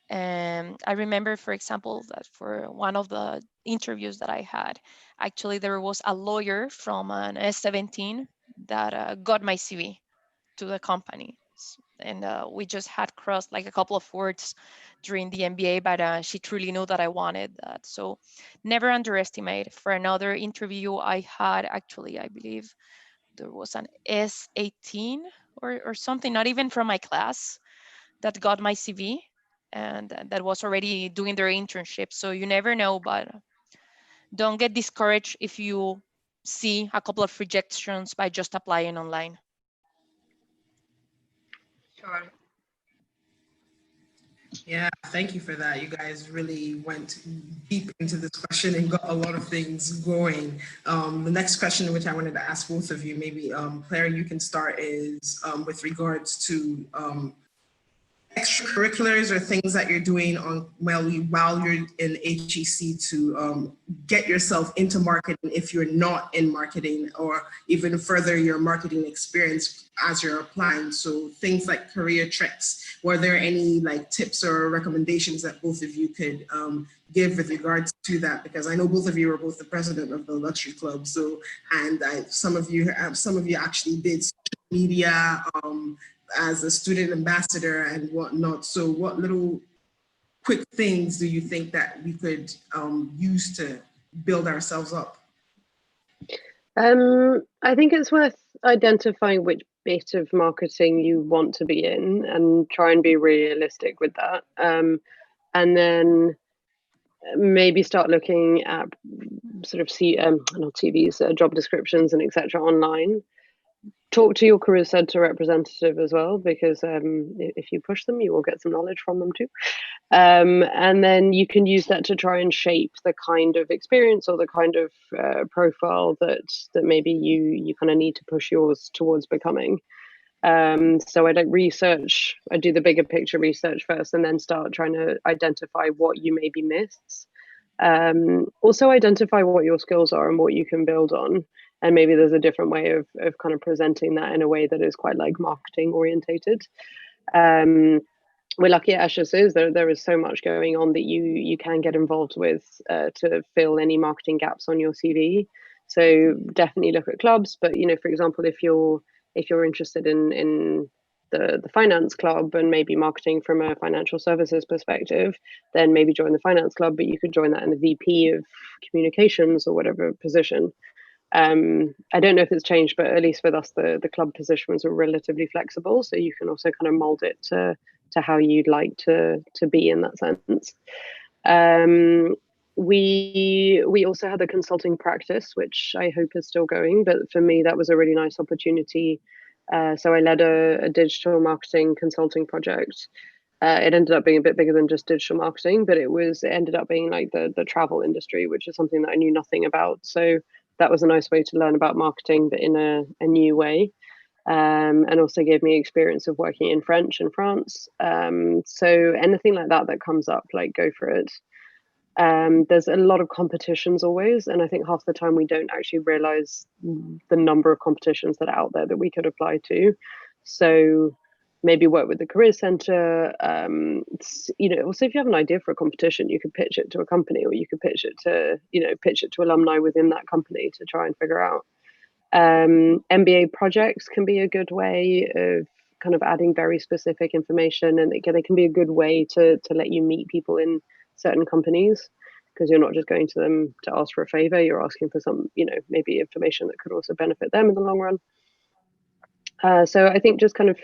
And I remember, for example, that for one of the interviews that I had, actually there was a lawyer from an S17 that got my CV to the company. And we just had crossed like a couple of words during the MBA, but she truly knew that I wanted that. So never underestimate. For another interview I had, actually, I believe there was an S18 or something, not even from my class, that got my CV and that was already doing their internship. So you never know, but don't get discouraged if you see a couple of rejections by just applying online. Sure. Yeah, thank you for that. You guys really went deep into this question and got a lot of things going. The next question, which I wanted to ask both of you, maybe Claire, you can start, is with regards to extracurriculars or things that you're doing on while you're in HEC to get yourself into marketing if you're not in marketing, or even further your marketing experience as you're applying. So things like career treks. Were there any like tips or recommendations that both of you could give with regards to that? Because I know both of you are both the president of the Luxury Club. So, and some of you actually did social media as a student ambassador and whatnot. So what little quick things do you think that we could use to build ourselves up? I think it's worth identifying which bit of marketing you want to be in and try and be realistic with that. And then maybe start looking at sort of not TVs, job descriptions and etc. online. Talk to your career center representative as well, because if you push them, you will get some knowledge from them too. And then you can use that to try and shape the kind of experience or the kind of profile that maybe you kind of need to push yours towards becoming. So I do the bigger picture research first, and then start trying to identify what you maybe miss. Also identify what your skills are and what you can build on. And maybe there's a different way of kind of presenting that in a way that is quite like marketing orientated. We're lucky at HEC, there is so much going on that you can get involved with to fill any marketing gaps on your CV. So definitely look at clubs. But for example, if you're interested in the finance club and maybe marketing from a financial services perspective, then maybe join the finance club. But you could join that in the VP of communications or whatever position. I don't know if it's changed, but at least with us, the club positions are relatively flexible, so you can also kind of mold it to how you'd like to be in that sense. We also had a consulting practice, which I hope is still going, but for me that was a really nice opportunity. So I led a digital marketing consulting project. It ended up being a bit bigger than just digital marketing, but it ended up being like the travel industry, which is something that I knew nothing about. So that was a nice way to learn about marketing, but in a new way. And also gave me experience of working in French in France. So anything like that comes up, like go for it. There's a lot of competitions always, and I think half the time we don't actually realize the number of competitions that are out there that we could apply to. So maybe work with the career center. Also if you have an idea for a competition, you could pitch it to a company, or you could pitch it to alumni within that company to try and figure out. MBA projects can be a good way of kind of adding very specific information, and they can be a good way to let you meet people in certain companies, because you're not just going to them to ask for a favor, you're asking for some, maybe information that could also benefit them in the long run. So I think just kind of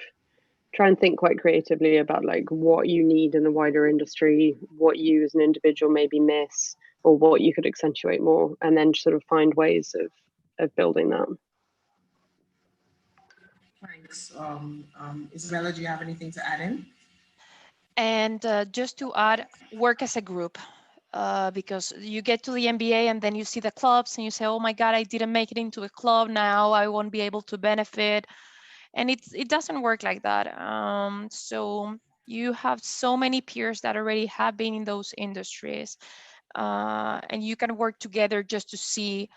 try and think quite creatively about like what you need in the wider industry, what you as an individual maybe miss, or what you could accentuate more, and then sort of find ways of building that. Thanks. Isabella, do you have anything to add in? And just to add, work as a group. Because you get to the MBA and then you see the clubs and you say, oh my God, I didn't make it into a club, now I won't be able to benefit. And it doesn't work like that. So you have so many peers that already have been in those industries, and you can work together just to see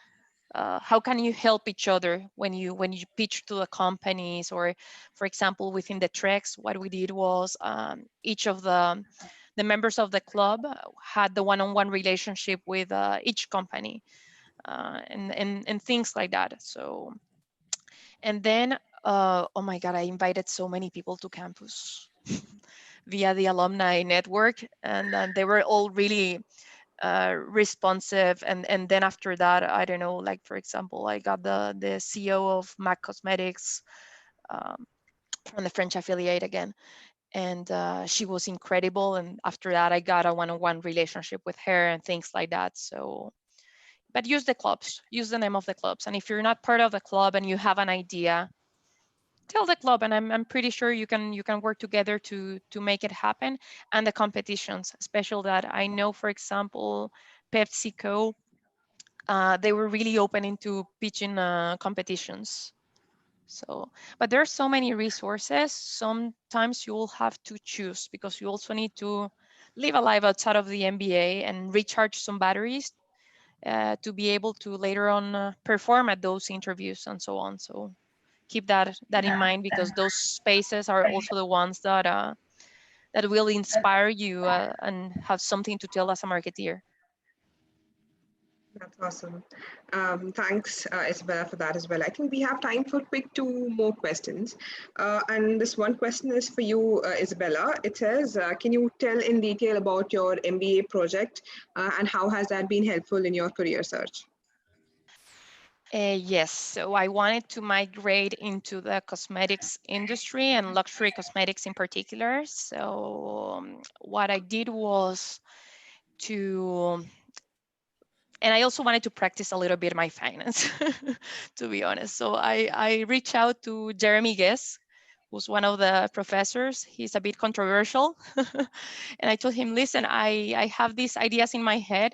how can you help each other when you pitch to the companies. Or for example, within the treks, what we did was each of the members of the club had the one-on-one relationship with each company, and things like that. So, and then oh my God, I invited so many people to campus via the alumni network, and they were all really responsive. And then after that, I don't know, like for example, I got the CEO of MAC Cosmetics, from the French affiliate again, and she was incredible. And after that, I got a one-on-one relationship with her and things like that. So, but use the clubs, use the name of the clubs. And if you're not part of the club and you have an idea, tell the club, and I'm pretty sure you can work together to make it happen. And the competitions, especially that I know, for example, PepsiCo, they were really open into pitching competitions. So, but there are so many resources. Sometimes you will have to choose, because you also need to live a life outside of the MBA and recharge some batteries to be able to later on perform at those interviews and so on. So keep that in mind, because those spaces are also the ones that that will inspire you and have something to tell as a marketeer. That's awesome. Thanks, Isabella, for that as well. I think we have time for quick two more questions. And this one question is for you, Isabella. It says, can you tell in detail about your MBA project and how has that been helpful in your career search? Yes, so I wanted to migrate into the cosmetics industry and luxury cosmetics in particular. So what I did was and I also wanted to practice a little bit my finance, to be honest. So I reached out to Jeremy Guess, who's one of the professors. He's a bit controversial. And I told him, listen, I have these ideas in my head.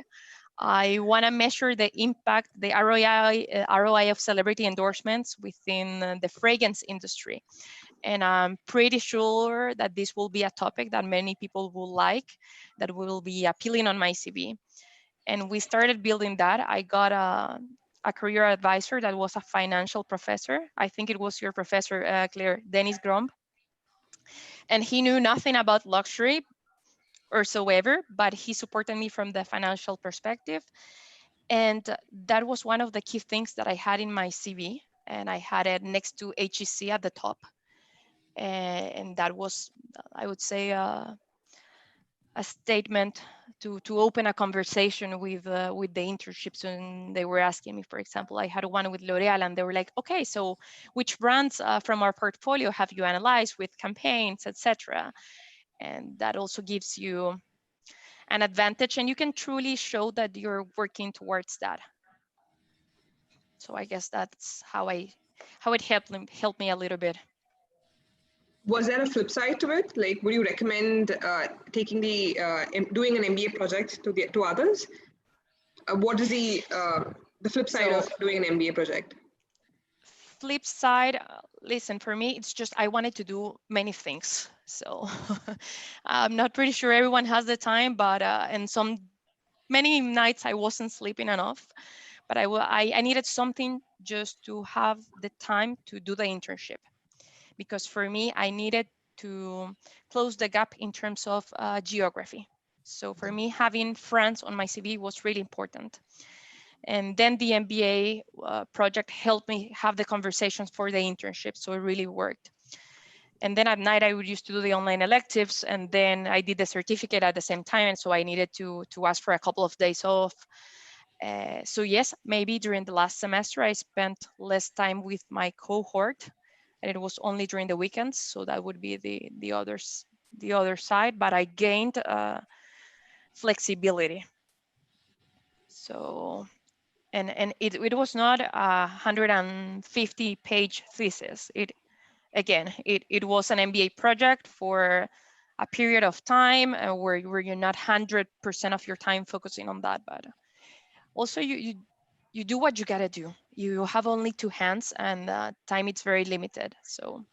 I want to measure the impact, the ROI of celebrity endorsements within the fragrance industry. And I'm pretty sure that this will be a topic that many people will like, that will be appealing on my CV. And we started building that. I got a career advisor that was a financial professor. I think it was your professor, Claire, Dennis Gromb. And he knew nothing about luxury or so ever, but he supported me from the financial perspective. And that was one of the key things that I had in my CV. And I had it next to HEC at the top. And that was, I would say, a statement to open a conversation with the internships. And they were asking me, for example, I had one with L'Oreal, and they were like, okay, so which brands from our portfolio have you analyzed with campaigns, etc.? And that also gives you an advantage, and you can truly show that you're working towards that. So I guess that's how it helped me a little bit. Was there a flip side to it? Like, would you recommend taking doing an MBA project to others? What is the flip side of doing an MBA project? Flip side, listen, for me, it's just I wanted to do many things. So I'm not pretty sure everyone has the time, but and some many nights I wasn't sleeping enough, but I needed something just to have the time to do the internship, because for me, I needed to close the gap in terms of geography. So for me, having France on my CV was really important. And then the MBA project helped me have the conversations for the internship, so it really worked. And then at night, I would used to do the online electives, and then I did the certificate at the same time, and so I needed to ask for a couple of days off. So yes, maybe during the last semester, I spent less time with my cohort, and it was only during the weekends. So that would be the other side, but I gained flexibility. So and it was not a 150-page thesis. It was an MBA project for a period of time where you're not 100% of your time focusing on that, but also you do what you gotta do. You have only two hands, and time it's very limited. So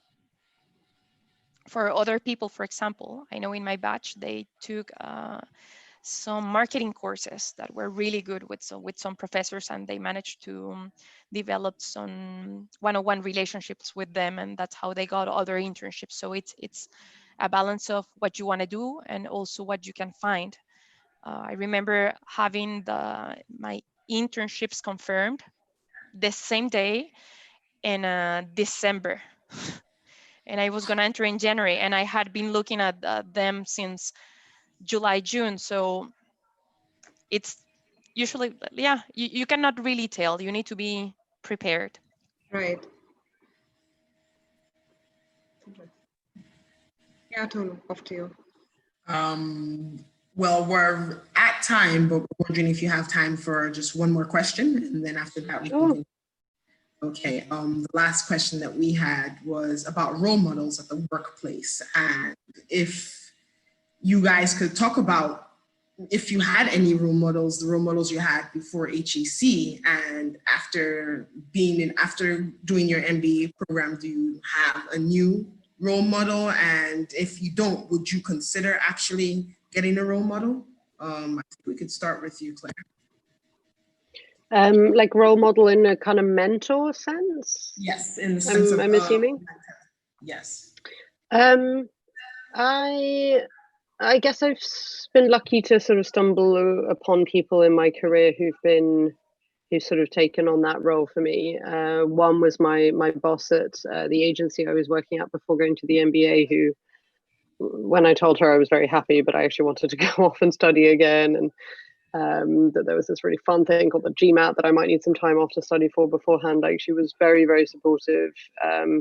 for other people, for example, I know in my batch they took some marketing courses that were really good with some professors, and they managed to develop some one-on-one relationships with them, and that's how they got other internships. So it's a balance of what you want to do and also what you can find. I remember having my internships confirmed the same day in December, and I was going to enter in January, and I had been looking at them since July, June. So it's usually, yeah, you cannot really tell. You need to be prepared. Right. Yeah, Tolu, off to you. Well, we're at time, but we're wondering if you have time for just one more question, and then after that we can. Okay. The last question that we had was about role models at the workplace, and if you guys could talk about if you had any role models, the role models you had before HEC, and after doing your MBA program, do you have a new role model? And if you don't, would you consider actually getting a role model? I think we could start with you, Claire. Like role model in a kind of mentor sense? Yes, in the sense of I'm assuming. Yes. I guess I've been lucky to sort of stumble upon people in my career who've sort of taken on that role for me. One was my boss at the agency I was working at before going to the MBA, who, when I told her I was very happy, but I actually wanted to go off and study again, and that there was this really fun thing called the GMAT that I might need some time off to study for beforehand. Like, she was very, very supportive,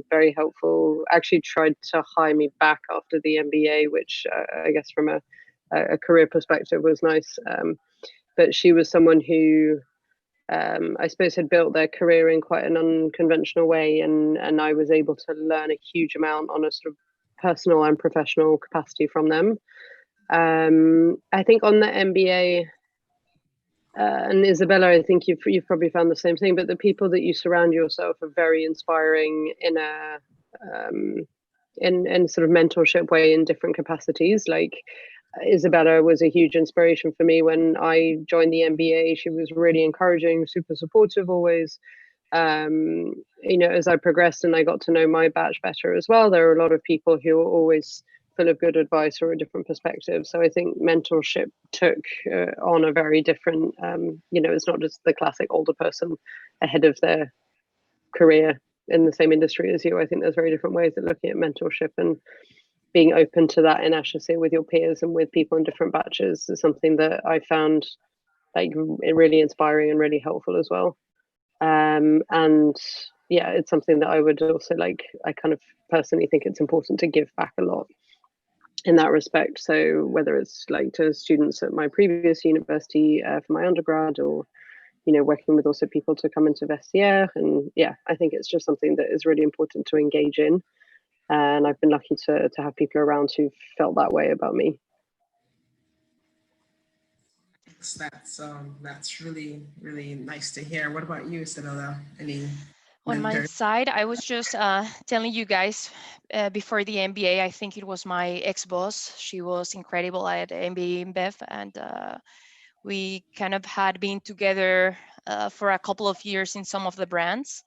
very helpful, actually tried to hire me back after the MBA, which I guess from a career perspective was nice. But she was someone who I suppose had built their career in quite an unconventional way, and I was able to learn a huge amount on a sort of personal and professional capacity from them. I think on the MBA, and Isabella, I think you've probably found the same thing, but the people that you surround yourself are very inspiring in a in sort of mentorship way in different capacities. Like, Isabella was a huge inspiration for me when I joined the MBA. She was really encouraging, super supportive always. As I progressed and I got to know my batch better as well, there are a lot of people who are always full of good advice or a different perspective. So I think mentorship took on a very different, it's not just the classic older person ahead of their career in the same industry as you. I think there's very different ways of looking at mentorship, and being open to that in HEC with your peers and with people in different batches is something that I found like really inspiring and really helpful as well. And yeah, it's something that I would also I kind of personally think it's important to give back a lot in that respect. So whether it's like to students at my previous university for my undergrad, or working with also people to come into vestiaire, and yeah, I think it's just something that is really important to engage in, and I've been lucky to have people around who felt that way about me. That's really, really nice to hear. What about you, Isabella? Any On my side, I was just telling you guys before the MBA, I think it was my ex-boss. She was incredible at MBA InBev, and We kind of had been together for a couple of years in some of the brands,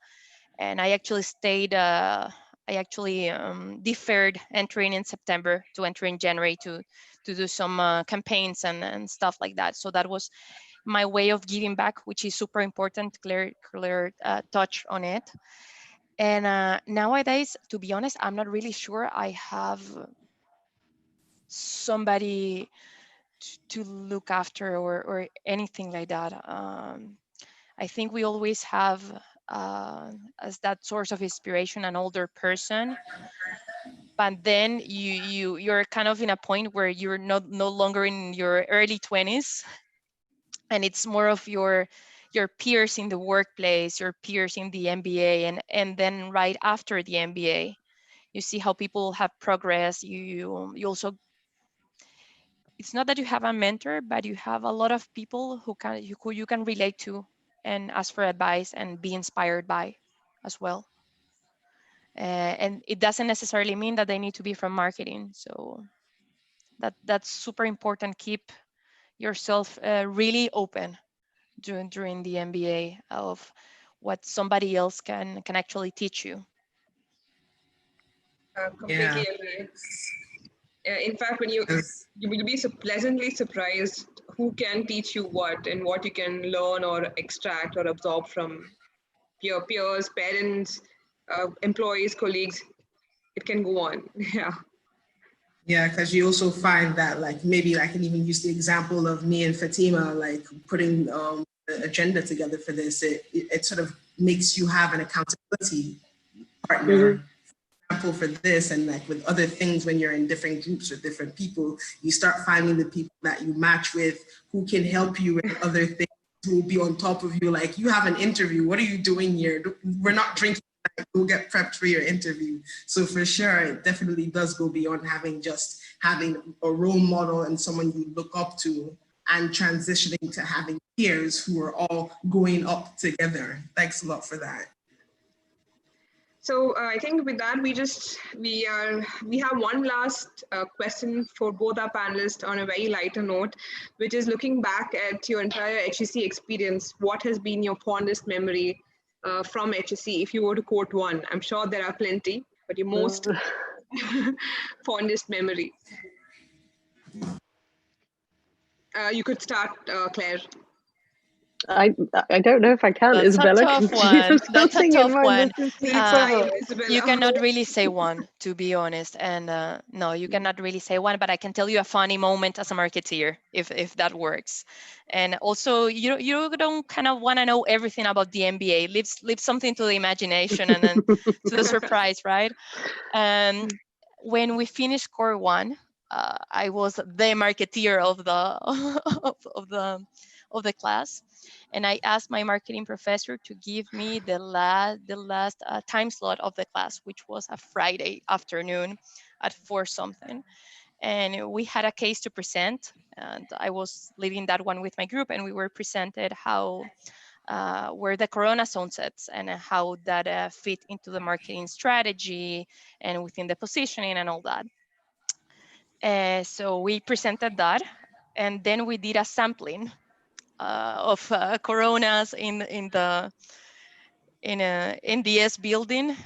and I actually stayed. I actually deferred entering in September to enter in January to do some campaigns and stuff like that. So that was my way of giving back, which is super important. Claire touch on it. And nowadays, to be honest, I'm not really sure I have somebody to look after or anything like that. I think we always have as that source of inspiration an older person, but then you're kind of in a point where you're no longer in your early 20s, and it's more of your peers in the workplace, your peers in the MBA, and then right after the MBA, you see how people have progressed. You also, it's not that you have a mentor, but you have a lot of people who you can relate to and ask for advice and be inspired by as well. And it doesn't necessarily mean that they need to be from marketing. So that's super important. Keep yourself really open during the MBA of what somebody else can actually teach you. Completely agree. In fact, when you will be so pleasantly surprised who can teach you what and what you can learn or extract or absorb from your peers, parents, employees, colleagues. It can go on. Yeah. Yeah, because you also find that, like, maybe I can even use the example of me and Fatima, like putting the agenda together for this. It sort of makes you have an accountability partner. Example for this, and like with other things, when you're in different groups with different people, you start finding the people that you match with who can help you with other things, who will be on top of you. Like, you have an interview, what are you doing here? We're not drinking, go get prepped for your interview. So for sure, it definitely does go beyond having a role model and someone you look up to, and transitioning to having peers who are all going up together. Thanks a lot for that. So I think with that, we have one last question for both our panelists on a very lighter note, which is looking back at your entire HEC experience. What has been your fondest memory from HEC? If you were to quote one, I'm sure there are plenty, but your most fondest memory. You could start, Claire. I don't know if I can. That's Isabella, a tough one. That's a tough one. You cannot really say one, to be honest. And no, you cannot really say one, but I can tell you a funny moment as a marketeer, if that works. And also, you don't kind of want to know everything about the MBA. Leave something to the imagination and then to the surprise, right? When we finished core one, I was the marketeer of the of the class, and I asked my marketing professor to give me the last time slot of the class, which was a Friday afternoon at 4 something, and we had a case to present, and I was leading that one with my group, and we were presented how where the corona sunsets and how that fit into the marketing strategy and within the positioning and all that. So we presented that, and then we did a sampling of coronas in the NDS building.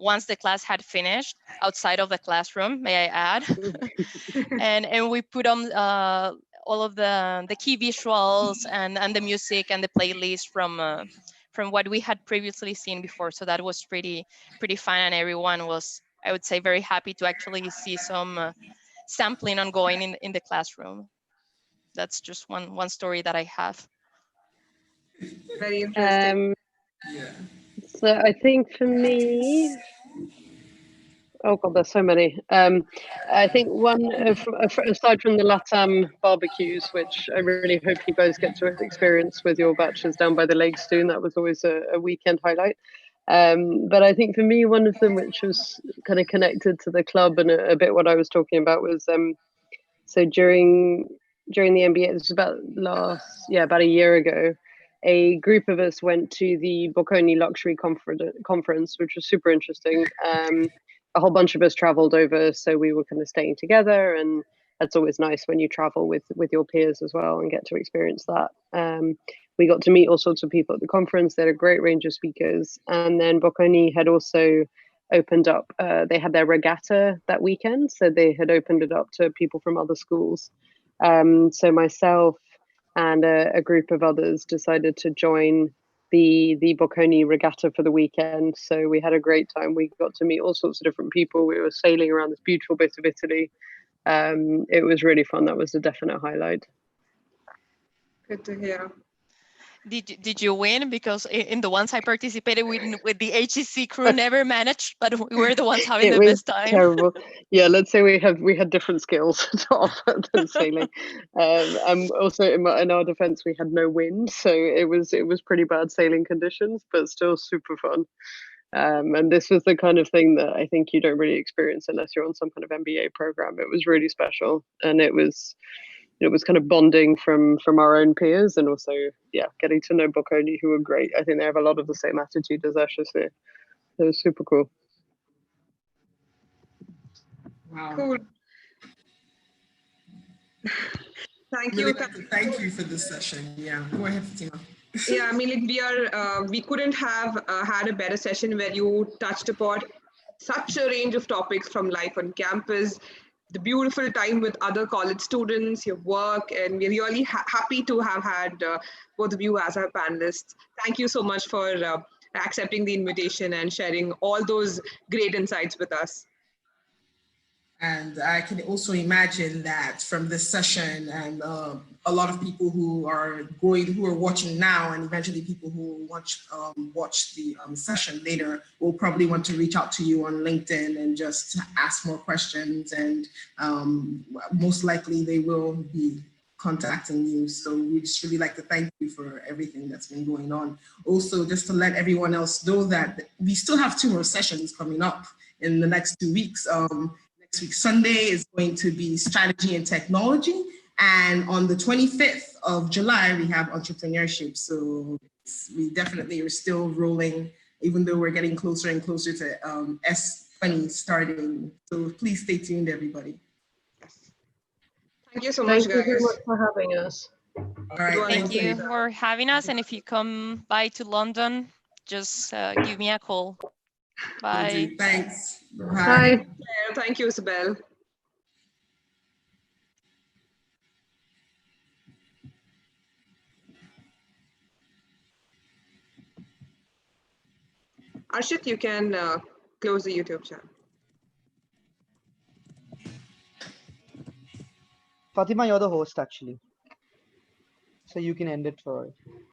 Once the class had finished, outside of the classroom, may I add, and we put on all of the key visuals and the music and the playlist from what we had previously seen before. So that was pretty fun, and everyone was, I would say, very happy to actually see some sampling ongoing in the classroom. That's just one story that I have. Very interesting. So I think for me, oh god, there's so many. I think one, aside from the LATAM barbecues, which I really hope you guys get to experience with your batches down by the lake soon. That was always a weekend highlight. But I think for me, one of them, which was kind of connected to the club and a bit what I was talking about, was so during the MBA, it was about a year ago, a group of us went to the Bocconi Luxury Conference, which was super interesting. A whole bunch of us traveled over, so we were kind of staying together, and that's always nice when you travel with your peers as well and get to experience that. We got to meet all sorts of people at the conference. They had a great range of speakers, and then Bocconi had also opened up. They had their regatta that weekend, so they had opened it up to people from other schools. So myself and a group of others decided to join the Bocconi regatta for the weekend. So we had a great time. We got to meet all sorts of different people. We were sailing around this beautiful bit of Italy. It was really fun. That was a definite highlight. Good to hear. Did you win? Because in the ones I participated with the HEC crew never managed, but we were the ones having the best time. Terrible. Yeah, let's say we had different skills to offer than sailing. And also in our defense, we had no wind, so it was pretty bad sailing conditions, but still super fun. And this was the kind of thing that I think you don't really experience unless you're on some kind of MBA program. It was really special, and it was kind of bonding from our own peers, and also getting to know Bocconi, who were great. I think they have a lot of the same attitude as HEC. It was super cool. Wow. Cool. Thank you. Thank you for this session. Yeah, go ahead, Fatima. Yeah, I mean, like we couldn't have had a better session where you touched upon such a range of topics from life on campus, the beautiful time with other college students, your work, and we're really happy to have had both of you as our panelists. Thank you so much for accepting the invitation and sharing all those great insights with us. And I can also imagine that from this session and a lot of people who are watching now, and eventually people who watch the session later will probably want to reach out to you on LinkedIn and just ask more questions. And most likely they will be contacting you. So we just really like to thank you for everything that's been going on. Also, just to let everyone else know that we still have 2 more sessions coming up in the next 2 weeks. Next week, Sunday, is going to be strategy and technology. And on the 25th of July, we have entrepreneurship. So we definitely are still rolling, even though we're getting closer and closer to S20 starting. So please stay tuned, everybody. Thank you so much, guys. Thank you very much for having us. All right. Thank you for having us. And if you come by to London, just give me a call. Bye. Thanks. Bye. Thank you, Isabel. Arshit, you can close the YouTube channel. Fatima, you're the host actually. So you can end it for